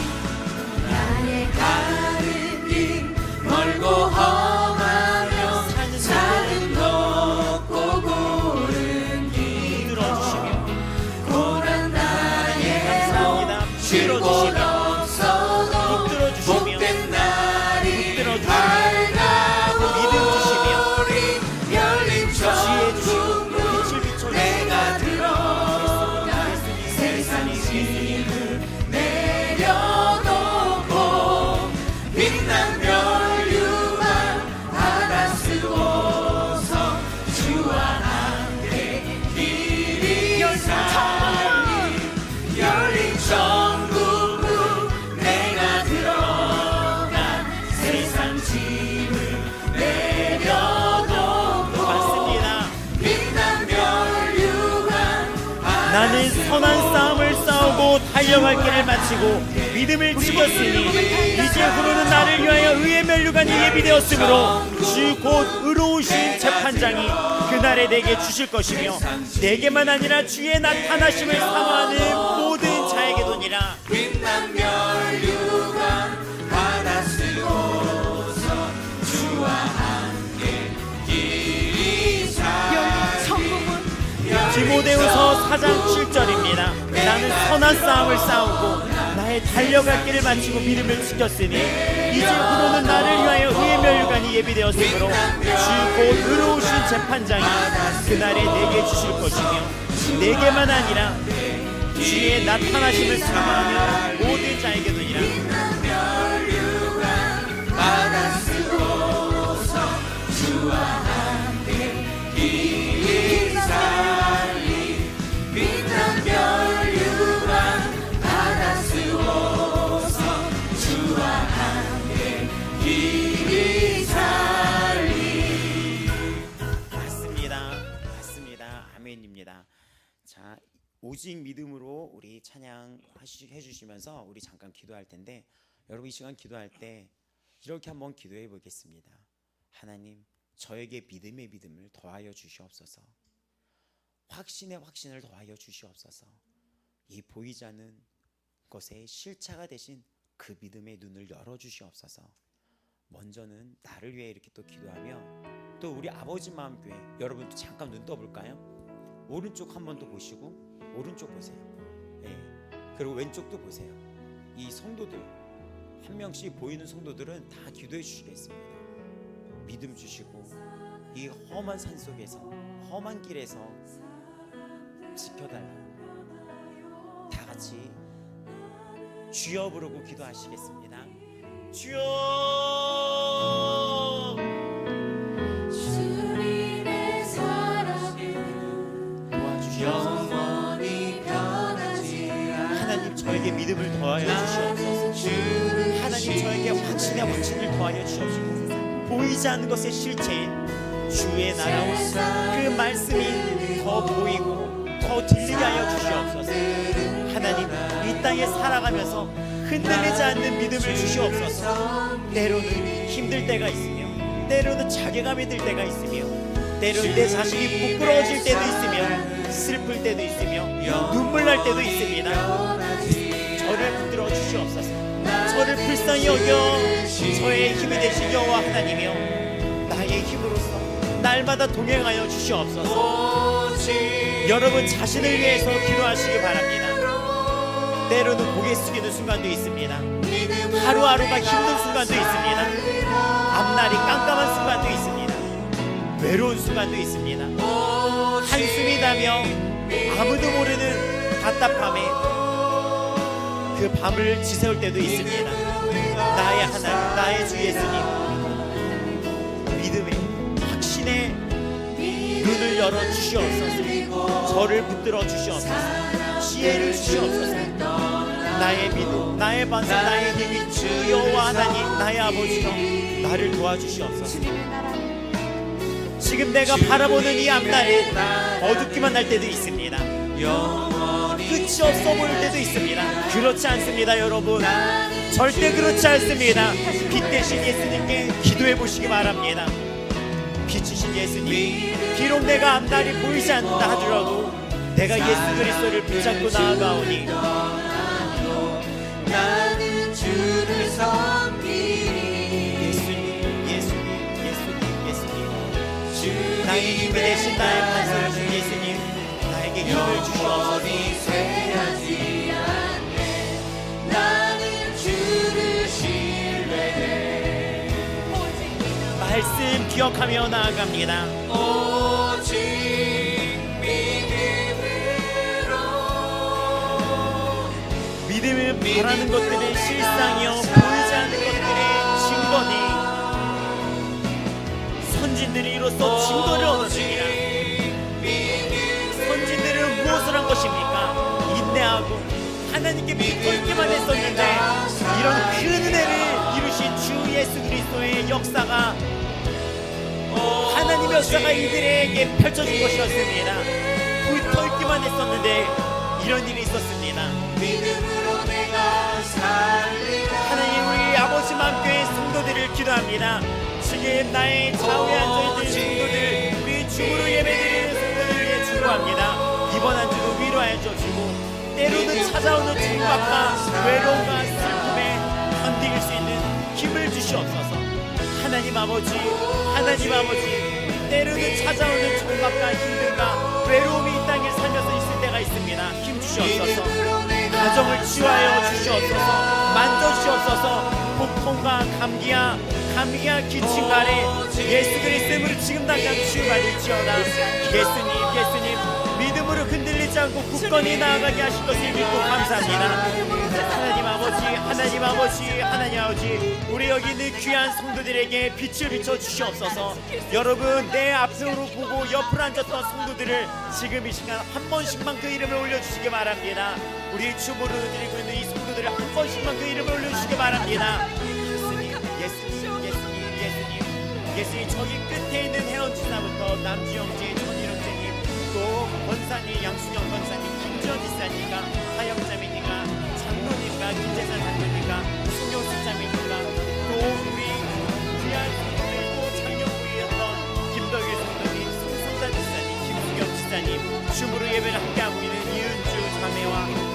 나의 가는 길 멀고 험하며 산은 높고 고른 길 들어주시며 고난 나의 감사합니다. 쉴 곳 없어도 복된 날이 밝아오리 열린 천국을 내가 들어가 세상의 짐을 내려놓고 빛난 멸류관 바다 쓰고서 주와 함께 길이 살리 열린 천국을 내가 들어가 세상 짐을 내려놓고 맞습니다. 빛난 멸류관 나는 선한 싸움을 싸우고 달려갈 길을 마치고 믿음을 지켰으니 이제후로는 나를 위하여 의의 멸류관이 예비되었으므로 주 곧 의로우신 재판장이 그날에 내게 주실 것이며 내게만 아니라 주의 나타나심을 사모하는 모든 자에게도니라. 빛난 멸류관 바다 쓰고서 주와 함께 길이 살리 천국은 디모데후서 4장 7절입니다. 나는 선한 싸움을 싸우고 나의 달려갈 길을 마치고 믿음을 지켰으니 이제후로는 나를 위하여 의의 멸류관이 예비되었으므로 주 곧 의로우신 재판장이 그날에 내게 주실 것이며 내게만 아니라 주의 나타나심을 사모하는 모든 자에게도니라. 바다 쓰고서 주와 함께 길이 살리 빛난 멸류관 바다 쓰고서 주와 함께 길이 살리. 맞습니다. 아멘입니다. 자, 오직 믿음으로 우리 찬양 해주시면서 우리 잠깐 기도할 텐데, 여러분 이 시간 기도할 때 이렇게 한번 기도해 보겠습니다. 하나님, 저에게 믿음의 믿음을 더하여 주시옵소서. 확신의 확신을 더하여 주시옵소서. 이 보이지 않는 것에 실체가 되신 그 믿음의 눈을 열어 주시옵소서. 먼저는 나를 위해 이렇게 또 기도하며, 또 우리 아버지 마음교회 여러분도 잠깐 눈 떠볼까요? 오른쪽 한번 더 보시고, 오른쪽 보세요. 예. 그리고 왼쪽도 보세요. 이 성도들 한 명씩 보이는 성도들은 다 기도해 주시겠습니다. 믿음 주시고 이 험한 산 속에서, 험한 길에서 지켜달라고 다 같이 주여 부르고 기도하시겠습니다. 주여. 주님의 사랑은 도와주시옵소서. 영원히 변하지 않는 하나님, 저에게 믿음을 더하여 주시옵소서. 하나님, 저에게 확신의 확신을 더하여 주시옵시고 보이지 않는 것의 실체인 주의 나라와 그 말씀이 더 보이고 더 들리게 하여 주시옵소서. 하나님, 이 땅에 살아가면서 흔들리지 않는 믿음을 주시옵소서. 때로는 힘들 때가 있으며, 때로는 자괴감이 들 때가 있으며, 때로는 내 자신이 부끄러워질 때도 있으며, 슬플 때도 있으며, 눈물 날 때도 있습니다. 저를 붙들어 주시옵소서. 저를 불쌍히 여겨 저의 힘이 되신 여호와 하나님이여, 나의 힘으로써 날마다 동행하여 주시옵소서. 여러분 자신을 위해서 기도하시기 바랍니다. 때로는 고개 숙이는 순간도 있습니다. 하루하루가 힘든 순간도 있습니다. 앞날이 깜깜한 순간도 있습니다. 외로운 순간도 있습니다. 한숨이 나며 아무도 모르는 답답함에 그 밤을 지새울 때도 있습니다. 나의 하나님, 나의 주 예수님, 믿음의 확신의 눈을 열어 주시옵소서. 저를 붙들어 주시옵소서. 지혜를 주시옵소서. 나의 믿음, 나의 반석, 나의 힘이 주 여호와 하나님, 나의 아버지여, 나를 도와주시옵소서. 지금 내가 바라보는 이 앞날은 어둡기만 할 때도 있습니다. 끝이 없어 보일 때도 있습니다. 그렇지 않습니다, 여러분. 절대 그렇지 않습니다. 빛 대신 예수님께 기도해 보시기 바랍니다. 빛이신 예수님, 비록 내가 앞날이 보이지 않는다 하더라도 내가 예수 그리스도를 붙잡고 나아가오니 나는 주를 섬기리. 예수님, 예수님, 예수님, 예수님, 주님의 나의 힘이 되신 나의 반석이신 예수님, 나에게 힘을 주시옵소서. 영원히 쇠하지 않네. 나는 주를 신뢰해. 말씀 기억하며 나아갑니다. 오직 믿음으로 믿음을 바라는 것들은 실상이요 보이지 않는 것들의 증거니 선진들이 이로써 증거를 얻었습니다. 선진들은 무엇을 한 것입니까? 인내하고 하나님께 믿고 있기만 했었는데 이런 큰 은혜를 이루신 주 예수 그리스도의 역사가 하나님의 역사가 이들에게 펼쳐진 것이었습니다. 붙어있기만 했었는데 이런 일이 있었습니다. 믿음으로 내가 살리라. 하나님, 우리 아버지 맘교회 성도들을 기도합니다. 지금 나의 좌우에 앉아있는 성도들, 우리 줌으로 예배드리는 성도들을 위해 축복합니다. 이번 한 주도 위로하여 주시고 때로는 찾아오는 중박과 외로움과 슬픔에 견딜 수 있는 힘을 주시옵소서. 하나님 아버지, 하나님 아버지, 때로는 찾아오는 중박과 힘듦과 외로움이 이 땅에 살면서 있을 때가 있습니다. 힘 주시옵소서. 가정을 치유하여 주시옵소서. 만져주시옵소서. 복통과 감기야 기침간에 예수 그리스도의 이름으로 지금 당장 치유받을지어다. 예수님 믿음으로 흔들리지 않고 굳건히 나아가게 하실 것을 믿고 감사합니다. 하나님 아버지, 우리 여기 있는 귀한 성도들에게 빛을 비춰 주시옵소서. 여러분, 내 앞으로 보고 옆으로 앉았던 성도들을 지금 이 시간 한 번씩만 그 이름을 올려주시기 바랍니다. 우리 춤으로 드리고 있는 이 성도들을 한 번씩만 그 이름을 올려주시기 바랍니다. 예수님, 저기 끝에 있는 혜원지사부터 남주영재, 전일영재님, 또 권사님, 양수경 권사님, 김지원 지사님과 하영자매님과 장로님과 김재산 장로님과 승용 집사님과 또 우리 귀한 성도들고 작년부이었던 김덕일 성도님, 송선단 지사님, 김수경 지사님, 춤으로 예배를 함께하고 있는 이은주 자매와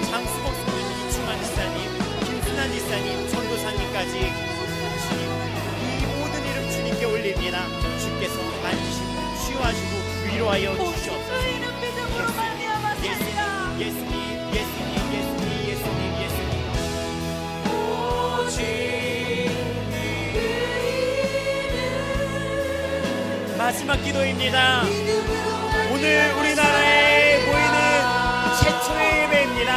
장수복 성도님, 이충환 지사님, 김순환 지사님, 전도사님까지 주님께 올립니다. 주께서 만지시고 치유하시고 위로하여 주시옵소서. 예수님. 오직 마지막 기도입니다. 오늘 우리나라에 모이는 최초의 예배입니다.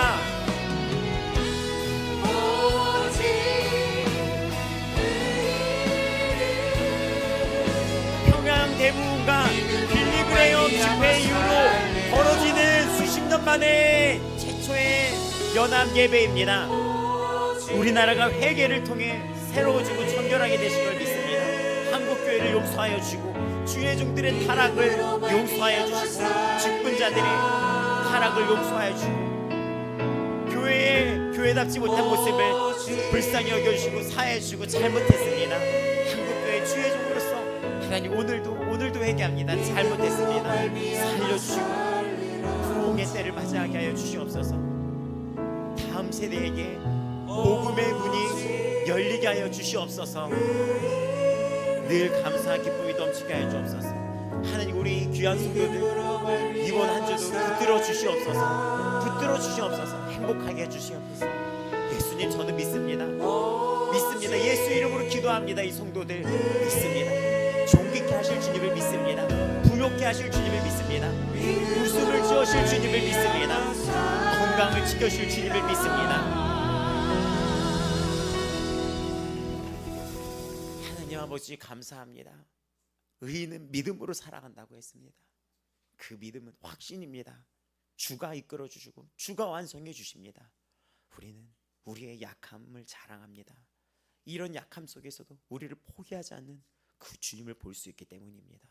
대부분과 빌리그레엄 집회 이후로 벌어지는 수십 년 만에 최초의 연합 예배입니다. 우리나라가 회개를 통해 새로워지고 정결하게 되신 걸 믿습니다. 한국교회를 용서하여 주시고 주의 종들의 타락을 용서하여 주시고 직분자들의 타락을 용서하여 주시고 교회답지 못한 모습을 불쌍히 여겨주시고 사해해 주시고 잘못했습니다. 한국교회 주의 종으로서 하나님, 오늘도 회개합니다. 잘못했습니다. 살려주시고 부흥의 때를 맞이하게 하여 주시옵소서. 다음 세대에게 복음의 문이 열리게 하여 주시옵소서. 늘 감사와 기쁨이 넘치게 하여 주옵소서. 하나님, 우리 귀한 성도들 이번 한 주도 붙들어 주시옵소서. 행복하게 해주시옵소서. 예수님, 저는 믿습니다. 예수 이름으로 기도합니다. 이 성도들 믿습니다. 존귀케 하실 주님을 믿습니다. 부욕케 하실 주님을 믿습니다. 웃음을 지으실 주님을 믿습니다. 건강을 지켜주실 주님을 믿습니다. 하나님 아버지, 감사합니다. 의인은 믿음으로 살아간다고 했습니다. 그 믿음은 확신입니다. 주가 이끌어 주시고 주가 완성해 주십니다. 우리는 우리의 약함을 자랑합니다. 이런 약함 속에서도 우리를 포기하지 않는 그 주님을 볼 수 있기 때문입니다.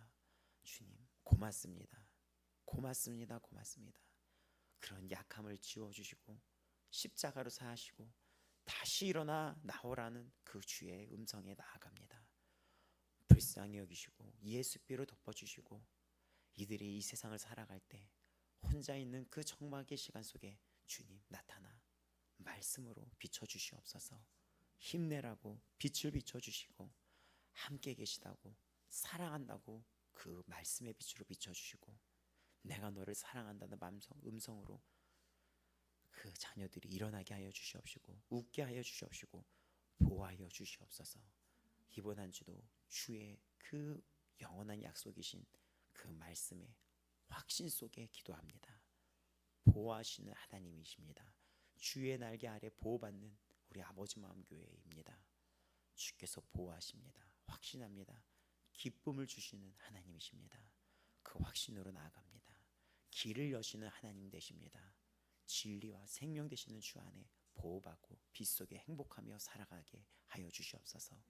주님 고맙습니다. 고맙습니다. 고맙습니다. 그런 약함을 지워주시고 십자가로 사하시고 다시 일어나 나오라는 그 주의 음성에 나아갑니다. 불쌍히 여기시고 예수피로 덮어주시고 이들이 이 세상을 살아갈 때 혼자 있는 그 적막의 시간 속에 주님 나타나 말씀으로 비춰주시옵소서. 힘내라고 빛을 비춰주시고 함께 계시다고 사랑한다고 그 말씀의 빛으로 비춰주시고 내가 너를 사랑한다는 음성으로 그 자녀들이 일어나게 하여 주시옵시고 웃게 하여 주시옵시고 보호하여 주시옵소서. 이번 한 주도 주의 그 영원한 약속이신 그 말씀의 확신 속에 기도합니다. 보호하시는 하나님이십니다. 주의 날개 아래 보호받는 우리 아버지 마음 교회입니다. 주께서 보호하십니다. 확신합니다. 기쁨을 주시는 하나님이십니다. 그 확신으로 나아갑니다. 길을 여시는 하나님 되십니다. 진리와 생명 되시는 주 안에 보호받고 빛 속에 행복하며 살아가게 하여 주시옵소서.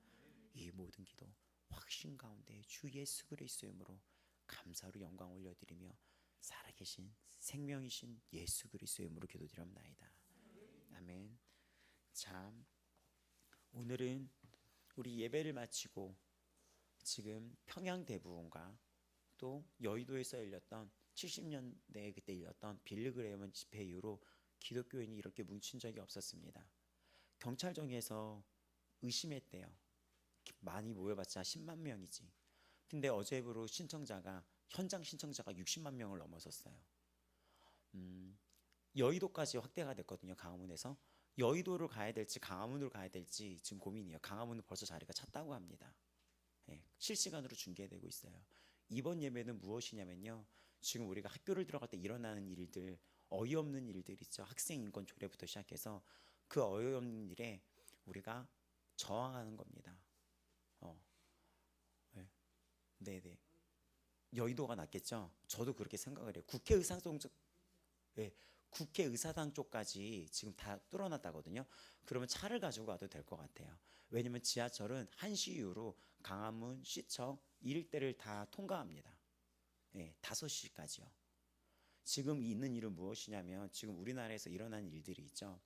이 모든 기도 확신 가운데 주 예수 그리스도의 이름으로 감사로 영광 올려드리며 살아계신 생명이신 예수 그리스도의 이름으로 기도드립나이다. 아멘. 자, 오늘은 우리 예배를 마치고 지금 평양대부원과 또 여의도에서 열렸던 70년대에 그때 열렸던 빌리 그레이엄 집회 이후로 기독교인이 이렇게 뭉친 적이 없었습니다. 경찰청에서 의심했대요. 많이 모여봤자 10만 명이지. 근데 어제부로 현장 신청자가 60만 명을 넘어섰어요. 여의도까지 확대가 됐거든요. 강화문에서. 여의도를 가야 될지 강화문으로 가야 될지 지금 고민이에요. 강화문은 벌써 자리가 찼다고 합니다. 네, 실시간으로 중계되고 있어요. 이번 예배는 무엇이냐면요, 지금 우리가 학교를 들어갈 때 일어나는 일들, 어이없는 일들 있죠. 학생 인권 조례부터 시작해서 그 어이없는 일에 우리가 저항하는 겁니다. 네네. 여의도가 낫겠죠. 저도 그렇게 생각을 해요. 국회의사당 쪽까지 지금 다 뚫어놨다거든요. 그러면 차를 가지고 와도 될 것 같아요. 왜냐면 지하철은 1시 이후로 강화문, 시청 이 일대를 다 통과합니다. 5시까지요. 지금 있는 일은 무엇이냐면 지금 우리나라에서 일어난 일들이 있죠.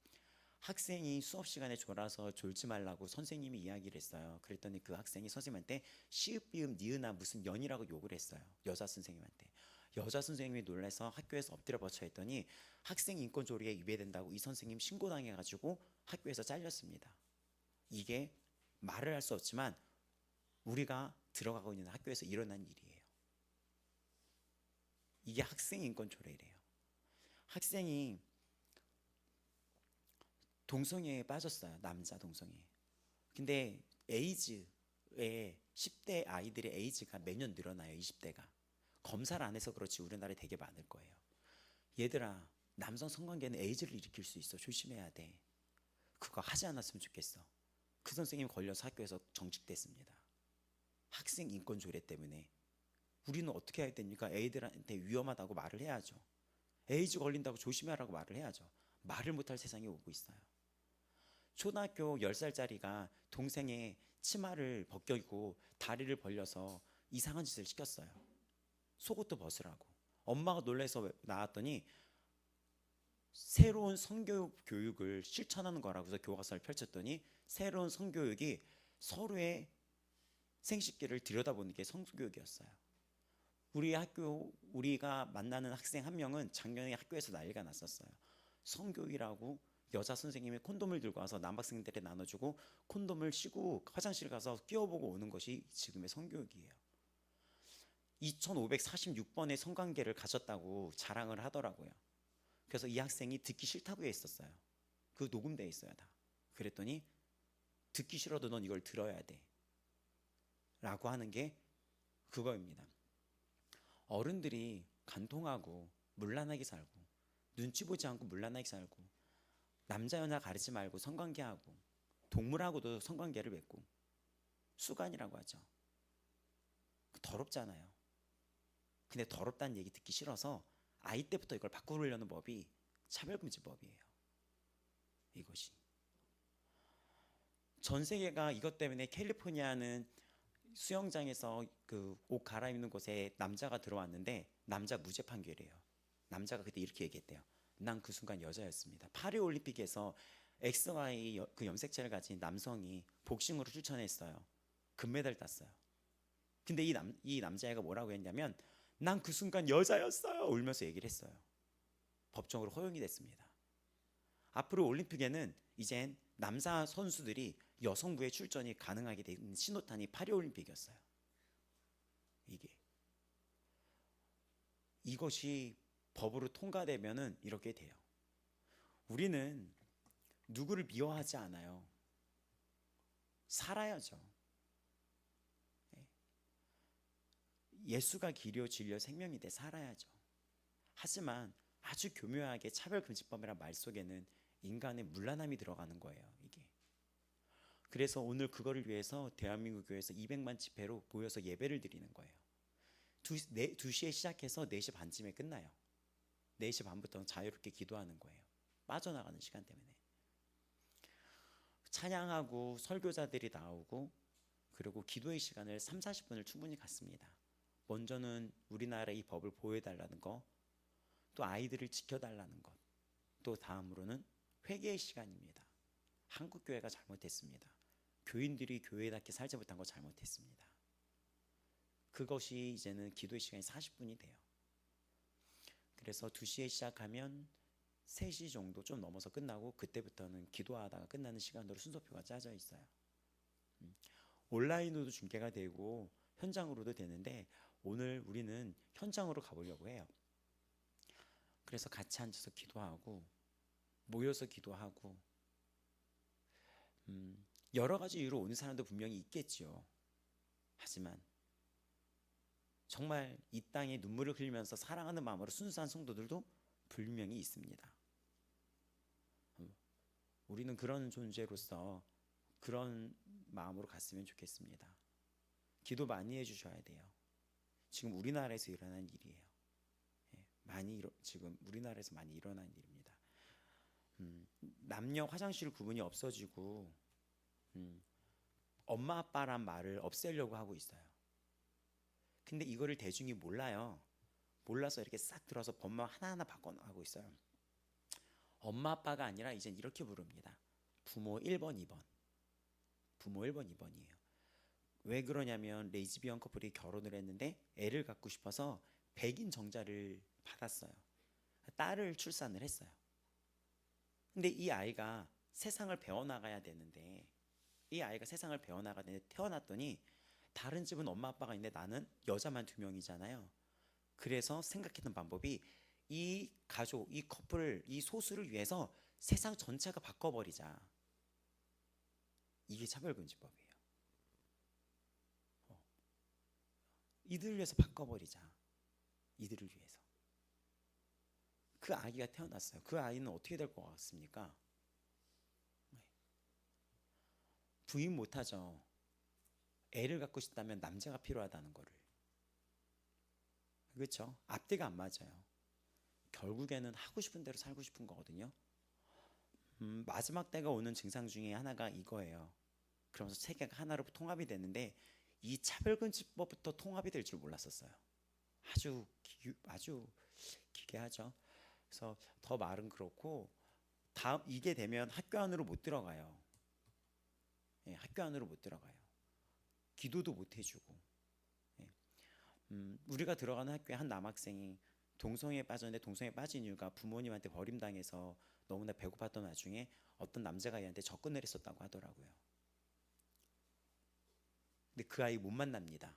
학생이 수업 시간에 졸아서 졸지 말라고 선생님이 이야기를 했어요. 그랬더니 그 학생이 선생님한테 시읍 비읍 니은아 무슨 연이라고 욕을 했어요. 여자 선생님한테. 여자 선생님이 놀라서 학교에서 엎드려 버쳐 했더니 학생 인권 조례에 위배된다고 이 선생님 신고당해가지고 학교에서 잘렸습니다. 이게 말을 할 수 없지만 우리가 들어가고 있는 학교에서 일어난 일이에요. 이게 학생 인권 조례래요. 학생이 동성애에 빠졌어요. 남자 동성애. 근데 에이즈에 10대 아이들의 에이즈가 매년 늘어나요. 20대가. 검사를 안 해서 그렇지 우리나라에 되게 많을 거예요. 얘들아, 남성 성관계는 에이즈를 일으킬 수 있어. 조심해야 돼. 그거 하지 않았으면 좋겠어. 그 선생님이 걸려서 학교에서 정직됐습니다. 학생 인권 조례 때문에. 우리는 어떻게 해야 됩니까? 애들한테 위험하다고 말을 해야죠. 에이즈 걸린다고 조심하라고 말을 해야죠. 말을 못할 세상이 오고 있어요. 초등학교 10살짜리가 동생의 치마를 벗기고 다리를 벌려서 이상한 짓을 시켰어요. 속옷도 벗으라고. 엄마가 놀라서 나왔더니 새로운 성교육 교육을 실천하는 거라고 해서 교과서를 펼쳤더니 새로운 성교육이 서로의 생식기를 들여다보는 게 성교육이었어요. 우리가 만나는 학생 한 명은 작년에 학교에서 난리가 났었어요. 성교육이라고 여자 선생님이 콘돔을 들고 와서 남학생들에 나눠주고 콘돔을 씌고 화장실 가서 끼워보고 오는 것이 지금의 성교육이에요. 2546번의 성관계를 가졌다고 자랑을 하더라고요. 그래서 이 학생이 듣기 싫다고 했었어요. 그 녹음되어 있어요 다. 그랬더니 듣기 싫어도 넌 이걸 들어야 돼 라고 하는 게 그거입니다. 어른들이 간통하고 문란하게 살고 눈치 보지 않고 문란하게 살고 남자 여자 가리지 말고 성관계하고 동물하고도 성관계를 맺고 수간이라고 하죠. 더럽잖아요. 근데 더럽다는 얘기 듣기 싫어서 아이 때부터 이걸 바꾸려는 법이 차별금지법이에요. 이것이 전 세계가 이것 때문에 캘리포니아는 수영장에서 그 옷 갈아입는 곳에 남자가 들어왔는데 남자 무죄 판결이에요. 남자가 그때 이렇게 얘기했대요. 난 그 순간 여자였습니다. 파리 올림픽에서 XY 그 염색체를 가진 남성이 복싱으로 출전했어요. 금메달 땄어요. 근데 이 남자애가 뭐라고 했냐면 난 그 순간 여자였어요. 울면서 얘기를 했어요. 법정으로 허용이 됐습니다. 앞으로 올림픽에는 이젠 남자 선수들이 여성부의 출전이 가능하게 된 신호탄이 파리올림픽이었어요. 이것이 법으로 통과되면은 이렇게 돼요. 우리는 누구를 미워하지 않아요. 살아야죠. 예수가 길이요 진리요 생명인데 살아야죠. 하지만 아주 교묘하게 차별금지법이라는 말 속에는 인간의 문란함이 들어가는 거예요. 이게. 그래서 오늘 그거를 위해서 대한민국 교회에서 200만 집회로 모여서 예배를 드리는 거예요. 2시에 시작해서 4시 반쯤에 끝나요. 4시 반부터는 자유롭게 기도하는 거예요. 빠져나가는 시간 때문에. 찬양하고 설교자들이 나오고 그리고 기도의 시간을 3, 40분을 충분히 갖습니다. 먼저는 우리나라의 이 법을 보호해달라는 거, 또 아이들을 지켜달라는 것, 또 다음으로는 회개의 시간입니다. 한국 교회가 잘못했습니다. 교인들이 교회답게 살지 못한 거 잘못했습니다. 그것이 이제는 기도의 시간이 40분이 돼요. 그래서 2시에 시작하면 3시 정도 좀 넘어서 끝나고 그때부터는 기도하다가 끝나는 시간으로 순서표가 짜져 있어요. 온라인으로도 중계가 되고 현장으로도 되는데 오늘 우리는 현장으로 가보려고 해요. 그래서 같이 앉아서 기도하고 모여서 기도하고 여러 가지 이유로 오는 사람도 분명히 있겠지요. 하지만 정말 이 땅에 눈물을 흘리면서 사랑하는 마음으로 순수한 성도들도 분명히 있습니다. 우리는 그런 존재로서 그런 마음으로 갔으면 좋겠습니다. 기도 많이 해주셔야 돼요. 지금 우리나라에서 일어난 일이에요. 지금 우리나라에서 많이 일어난 일입니다. 남녀 화장실 구분이 없어지고 엄마 아빠란 말을 없애려고 하고 있어요. 근데 이거를 대중이 몰라요. 몰라서 이렇게 싹 들어서 법만 하나하나 바꿔나가고 있어요. 엄마 아빠가 아니라 이젠 이렇게 부릅니다. 부모 1번, 2번. 부모 1번, 2번이에요. 왜 그러냐면 레즈비언 커플이 결혼을 했는데 애를 갖고 싶어서 백인 정자를 받았어요. 딸을 출산을 했어요. 근데 이 아이가 세상을 배워나가야 되는데 태어났더니 다른 집은 엄마 아빠가 있는데 나는 여자만 2명이잖아요. 그래서 생각했던 방법이 이 가족, 이 커플, 이 소수를 위해서 세상 전체가 바꿔버리자. 이게 차별금지법이에요. 이들을 위해서 바꿔버리자. 이들을 위해서. 그 아기가 태어났어요. 그 아이는 어떻게 될 것 같습니까? 부인 못하죠. 애를 갖고 싶다면 남자가 필요하다는 거를. 그렇죠? 앞뒤가 안 맞아요. 결국에는 하고 싶은 대로 살고 싶은 거거든요. 마지막 때가 오는 증상 중에 하나가 이거예요. 그러면서 세계가 하나로 통합이 되는데 이 차별금지법부터 통합이 될 줄 몰랐었어요. 아주 기괴하죠. 그래서 더 말은 그렇고 이게 되면 학교 안으로 못 들어가요. 학교 안으로 못 들어가요. 기도도 못 해주고. 우리가 들어가는 학교에 한 남학생이 동성애에 빠졌는데 동성애에 빠진 이유가 부모님한테 버림당해서 너무나 배고팠던 와중에 어떤 남자가 얘한테 접근을 했었다고 하더라고요. 근데 그 아이 못 만납니다.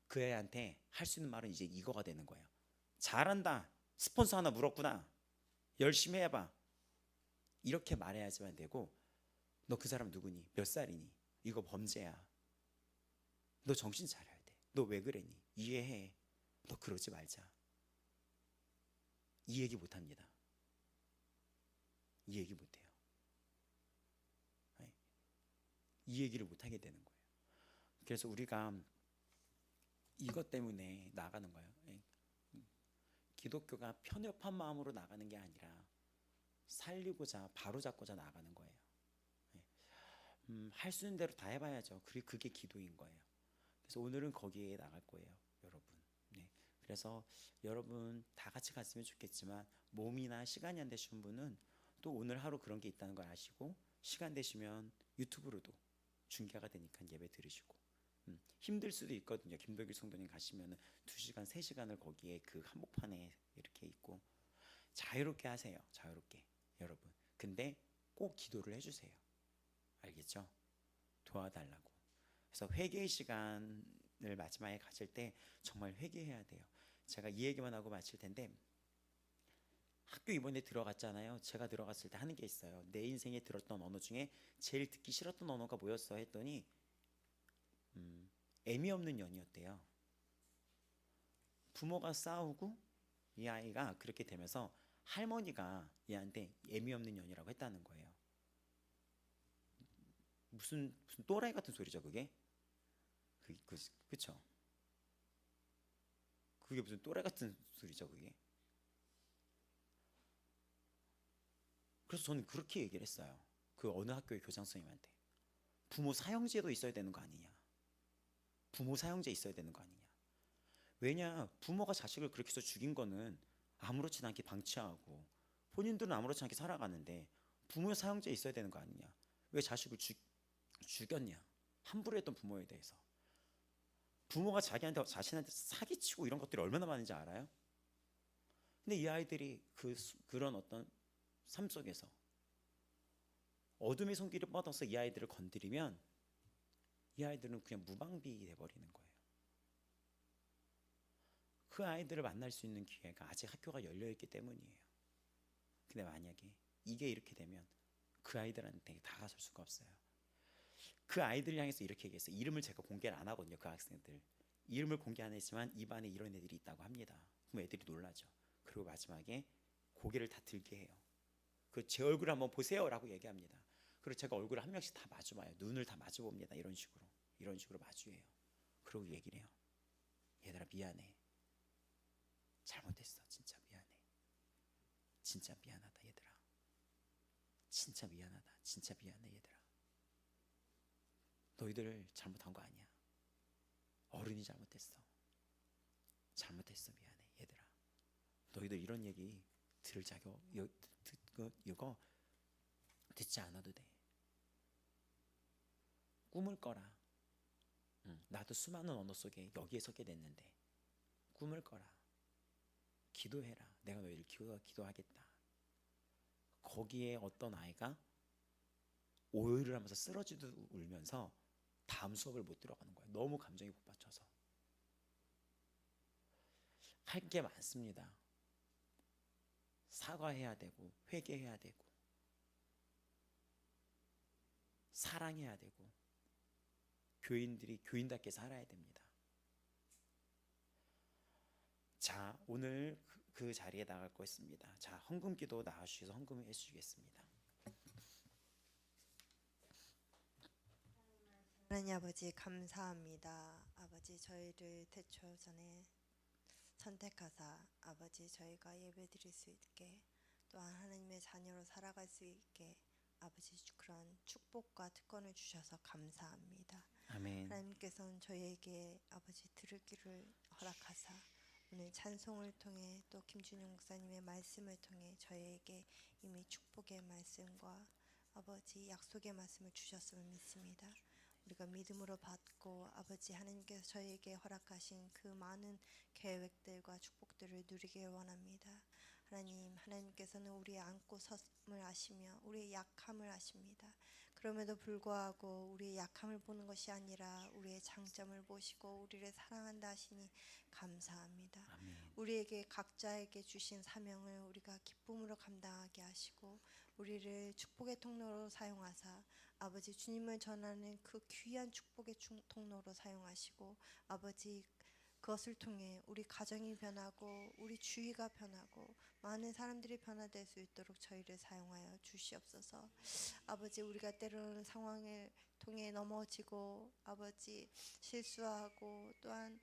그 애한테 할 수 있는 말은 이제 이거가 되는 거예요. 잘한다. 스폰서 하나 물었구나. 열심히 해봐. 이렇게 말해야지만 되고 너 그 사람 누구니? 몇 살이니? 이거 범죄야. 너 정신 차려야 돼. 너 왜 그랬니? 이해해. 너 그러지 말자. 이 얘기 못합니다. 이 얘기 못해요. 이 얘기를 못하게 되는 거예요. 그래서 우리가 이것 때문에 나가는 거예요. 기독교가 편협한 마음으로 나가는 게 아니라 살리고자 바로잡고자 나가는 거예요. 할 수 있는 대로 다 해봐야죠. 그리고 그게 기도인 거예요. 그래서 오늘은 거기에 나갈 거예요, 여러분. 네. 그래서 여러분 다 같이 갔으면 좋겠지만 몸이나 시간이 안 되시는 분은 또 오늘 하루 그런 게 있다는 걸 아시고 시간 되시면 유튜브로도 중계가 되니까 예배 들으시고 힘들 수도 있거든요. 김덕일 성도님 가시면 2시간, 3시간을 거기에 그 한복판에 이렇게 있고 자유롭게 하세요. 자유롭게 여러분. 근데 꼭 기도를 해주세요. 알겠죠? 도와달라고. 그래서 회개의 시간을 마지막에 가질 때 정말 회개해야 돼요. 제가 이 얘기만 하고 마칠 텐데 학교 이번에 들어갔잖아요. 제가 들어갔을 때 하는 게 있어요. 내 인생에 들었던 언어 중에 제일 듣기 싫었던 언어가 뭐였어 했더니 애미 없는 연이었대요. 부모가 싸우고 이 아이가 그렇게 되면서 할머니가 얘한테 애미 없는 년이라고 했다는 거예요. 무슨 또라이 같은 소리죠 그게? 그쵸? 그게 무슨 또라이 같은 소리죠 그게? 그래서 저는 그렇게 얘기를 했어요. 그 어느 학교의 교장 선생님한테 부모 사형제도 있어야 되는 거 아니냐? 부모 사형제 있어야 되는 거 아니냐? 왜냐? 부모가 자식을 그렇게 해서 죽인 거는 아무렇지 않게 방치하고 본인들은 아무렇지 않게 살아가는데 부모 사형제 있어야 되는 거 아니냐? 왜 자식을 죽였냐? 함부로 했던 부모에 대해서. 부모가 자신한테 사기치고 이런 것들이 얼마나 많은지 알아요? 근데 이 아이들이 그런 어떤 삶 속에서 어둠의 손길을 뻗어서 이 아이들을 건드리면 이 아이들은 그냥 무방비 돼버리는 거예요. 그 아이들을 만날 수 있는 기회가 아직 학교가 열려있기 때문이에요. 근데 만약에 이게 이렇게 되면 그 아이들한테 다가설 수가 없어요. 그 아이들을 향해서 이렇게 얘기했어요. 이름을 제가 공개를 안 하거든요. 그 학생들 이름을 공개 안 했지만 이 반에 이런 애들이 있다고 합니다. 그럼 애들이 놀라죠. 그리고 마지막에 고개를 다 들게 해요. 그 제 얼굴을 한번 보세요 라고 얘기합니다. 그리고 제가 얼굴을 한 명씩 다 마주봐요. 눈을 다 마주봅니다. 이런 식으로 마주해요. 그리고 얘기를 해요. 얘들아 미안해. 잘못했어. 진짜 미안해. 진짜 미안하다 얘들아. 진짜 미안하다. 진짜 미안해 얘들아. 너희들 잘못한 거 아니야. 어른이 잘못했어. 잘못했어. 미안해 얘들아. 너희들 이런 얘기 들을 자격 이거 듣지 않아도 돼. 꿈을 꿔라. 나도 수많은 언어 속에 여기에 서게 됐는데 꿈을 꿔라. 기도해라. 내가 너희를 기도하겠다. 거기에 어떤 아이가 오열을 하면서 쓰러지듯 울면서 다음 수업을 못 들어가는 거예요. 너무 감정이 복받쳐서. 할 게 많습니다. 사과해야 되고 회개해야 되고 사랑해야 되고 교인들이 교인답게 살아야 됩니다. 자, 오늘 그 자리에 나갈 거 있습니다. 자, 헌금기도 나와주셔서 헌금을 해주시겠습니다. 하나님 아버지 감사합니다. 아버지 저희를 태초 전에 선택하사 아버지 저희가 예배드릴 수 있게 또한 하나님의 자녀로 살아갈 수 있게 아버지 그런 축복과 특권을 주셔서 감사합니다. 아멘. 하나님께서는 저희에게 아버지 들을 길을 허락하사 오늘 찬송을 통해 또 김준영 목사님의 말씀을 통해 저희에게 이미 축복의 말씀과 아버지 약속의 말씀을 주셨음을 믿습니다. 우리가 믿음으로 받고 아버지 하나님께서 저희에게 허락하신 그 많은 계획들과 축복들을 누리길 원합니다. 하나님께서는 우리의 안고 섰음을 아시며 우리의 약함을 아십니다. 그럼에도 불구하고 우리의 약함을 보는 것이 아니라 우리의 장점을 보시고 우리를 사랑한다 하시니 감사합니다. 아멘. 우리에게 각자에게 주신 사명을 우리가 기쁨으로 감당하게 하시고 우리를 축복의 통로로 사용하사 아버지 주님을 전하는 그 귀한 축복의 통로로 사용하시고 아버지 그것을 통해 우리 가정이 변하고 우리 주위가 변하고 많은 사람들이 변화될 수 있도록 저희를 사용하여 주시옵소서. 아버지 우리가 때로는 상황을 통해 넘어지고 아버지 실수하고 또한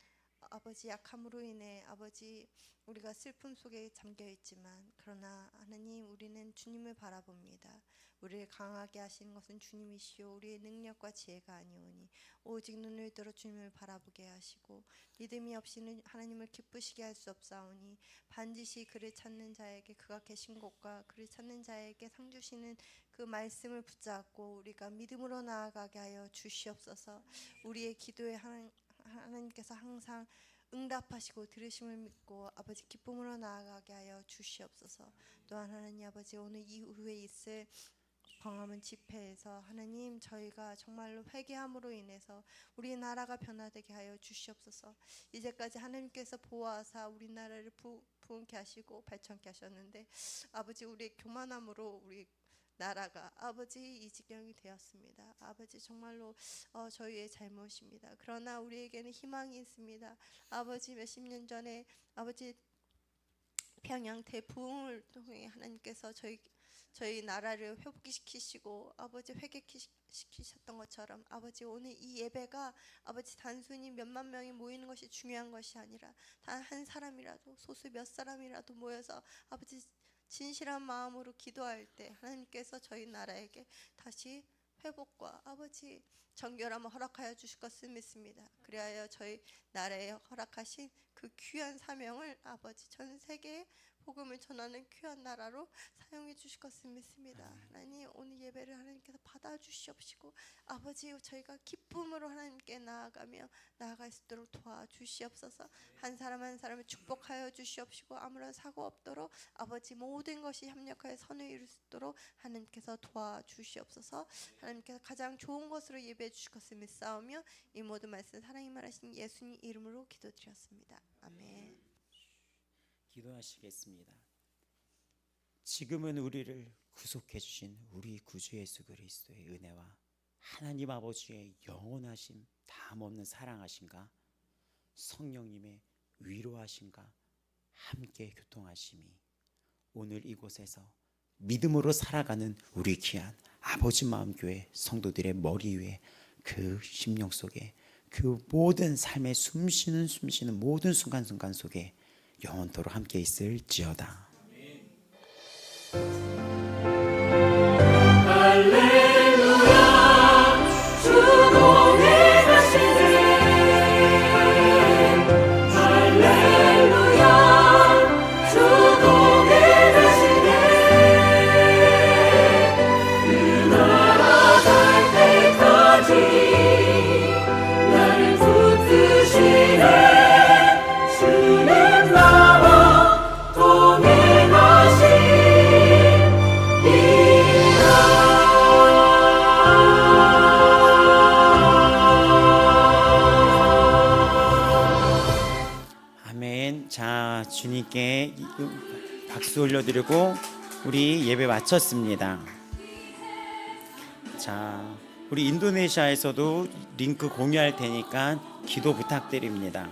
아버지 약함으로 인해 아버지 우리가 슬픔 속에 잠겨 있지만 그러나 하나님 우리는 주님을 바라봅니다. 우리를 강하게 하시는 것은 주님이시요 우리의 능력과 지혜가 아니오니 오직 눈을 들어 주님을 바라보게 하시고 믿음이 없이는 하나님을 기쁘시게 할 수 없사오니 반드시 그를 찾는 자에게 그가 계신 곳과 그를 찾는 자에게 상 주시는 그 말씀을 붙잡고 우리가 믿음으로 나아가게 하여 주시옵소서. 우리의 기도에 하나님께서 항상 응답하시고 들으심을 믿고 아버지 기쁨으로 나아가게 하여 주시옵소서. 또한 하나님 아버지 오늘 이후에 있을 광화문 집회에서 하나님 저희가 정말로 회개함으로 인해서 우리나라가 변화되게 하여 주시옵소서. 이제까지 하나님께서 보호하사 우리나라를 부흥케 하시고 발전케 하셨는데 아버지 우리의 교만함으로 우리 나라가 아버지 이 지경이 되었습니다. 아버지 정말로 저희의 잘못입니다. 그러나 우리에게는 희망이 있습니다. 아버지 몇십 년 전에 아버지 평양 대부흥을 통해 하나님께서 저희 나라를 회복시키시고 아버지 회개시키셨던 것처럼 아버지 오늘 이 예배가 아버지 단순히 몇만 명이 모이는 것이 중요한 것이 아니라 단 한 사람이라도 소수 몇 사람이라도 모여서 아버지 진실한 마음으로 기도할 때 하나님께서 저희 나라에게 다시 회복과 아버지 정결함을 허락하여 주실 것을 믿습니다. 그리하여 저희 나라에 허락하신 그 귀한 사명을 아버지 전 세계에 복음을 전하는 귀한 나라로 사용해 주실 것을 믿습니다. 하나님 오늘 예배를 하나님께서 받아주시옵시고 아버지 저희가 기쁨으로 하나님께 나아갈 수 있도록 도와주시옵소서. 한 사람 한 사람을 축복하여 주시옵시고 아무런 사고 없도록 아버지 모든 것이 협력하여 선을 이룰 수 있도록 하나님께서 도와주시옵소서. 하나님께서 가장 좋은 것으로 예배해 주실 것을 믿사오며 이 모든 말씀 사랑이 말하신 예수님 이름으로 기도드렸습니다. 아멘. 기도하시겠습니다. 지금은 우리를 구속해 주신 우리 구주 예수 그리스도의 은혜와 하나님 아버지의 영원하심 다함없는 사랑하심과 성령님의 위로하심과 함께 교통하심이 오늘 이곳에서 믿음으로 살아가는 우리 귀한 아버지 마음교회 성도들의 머리 위에 그 심령 속에 그 모든 삶의 숨쉬는 모든 순간순간 속에 영원토록 함께 있을지어다. 아멘. 자, 주님께 박수 올려드리고 우리 예배 마쳤습니다. 자, 우리 인도네시아에서도 링크 공유할 테니까 기도 부탁드립니다.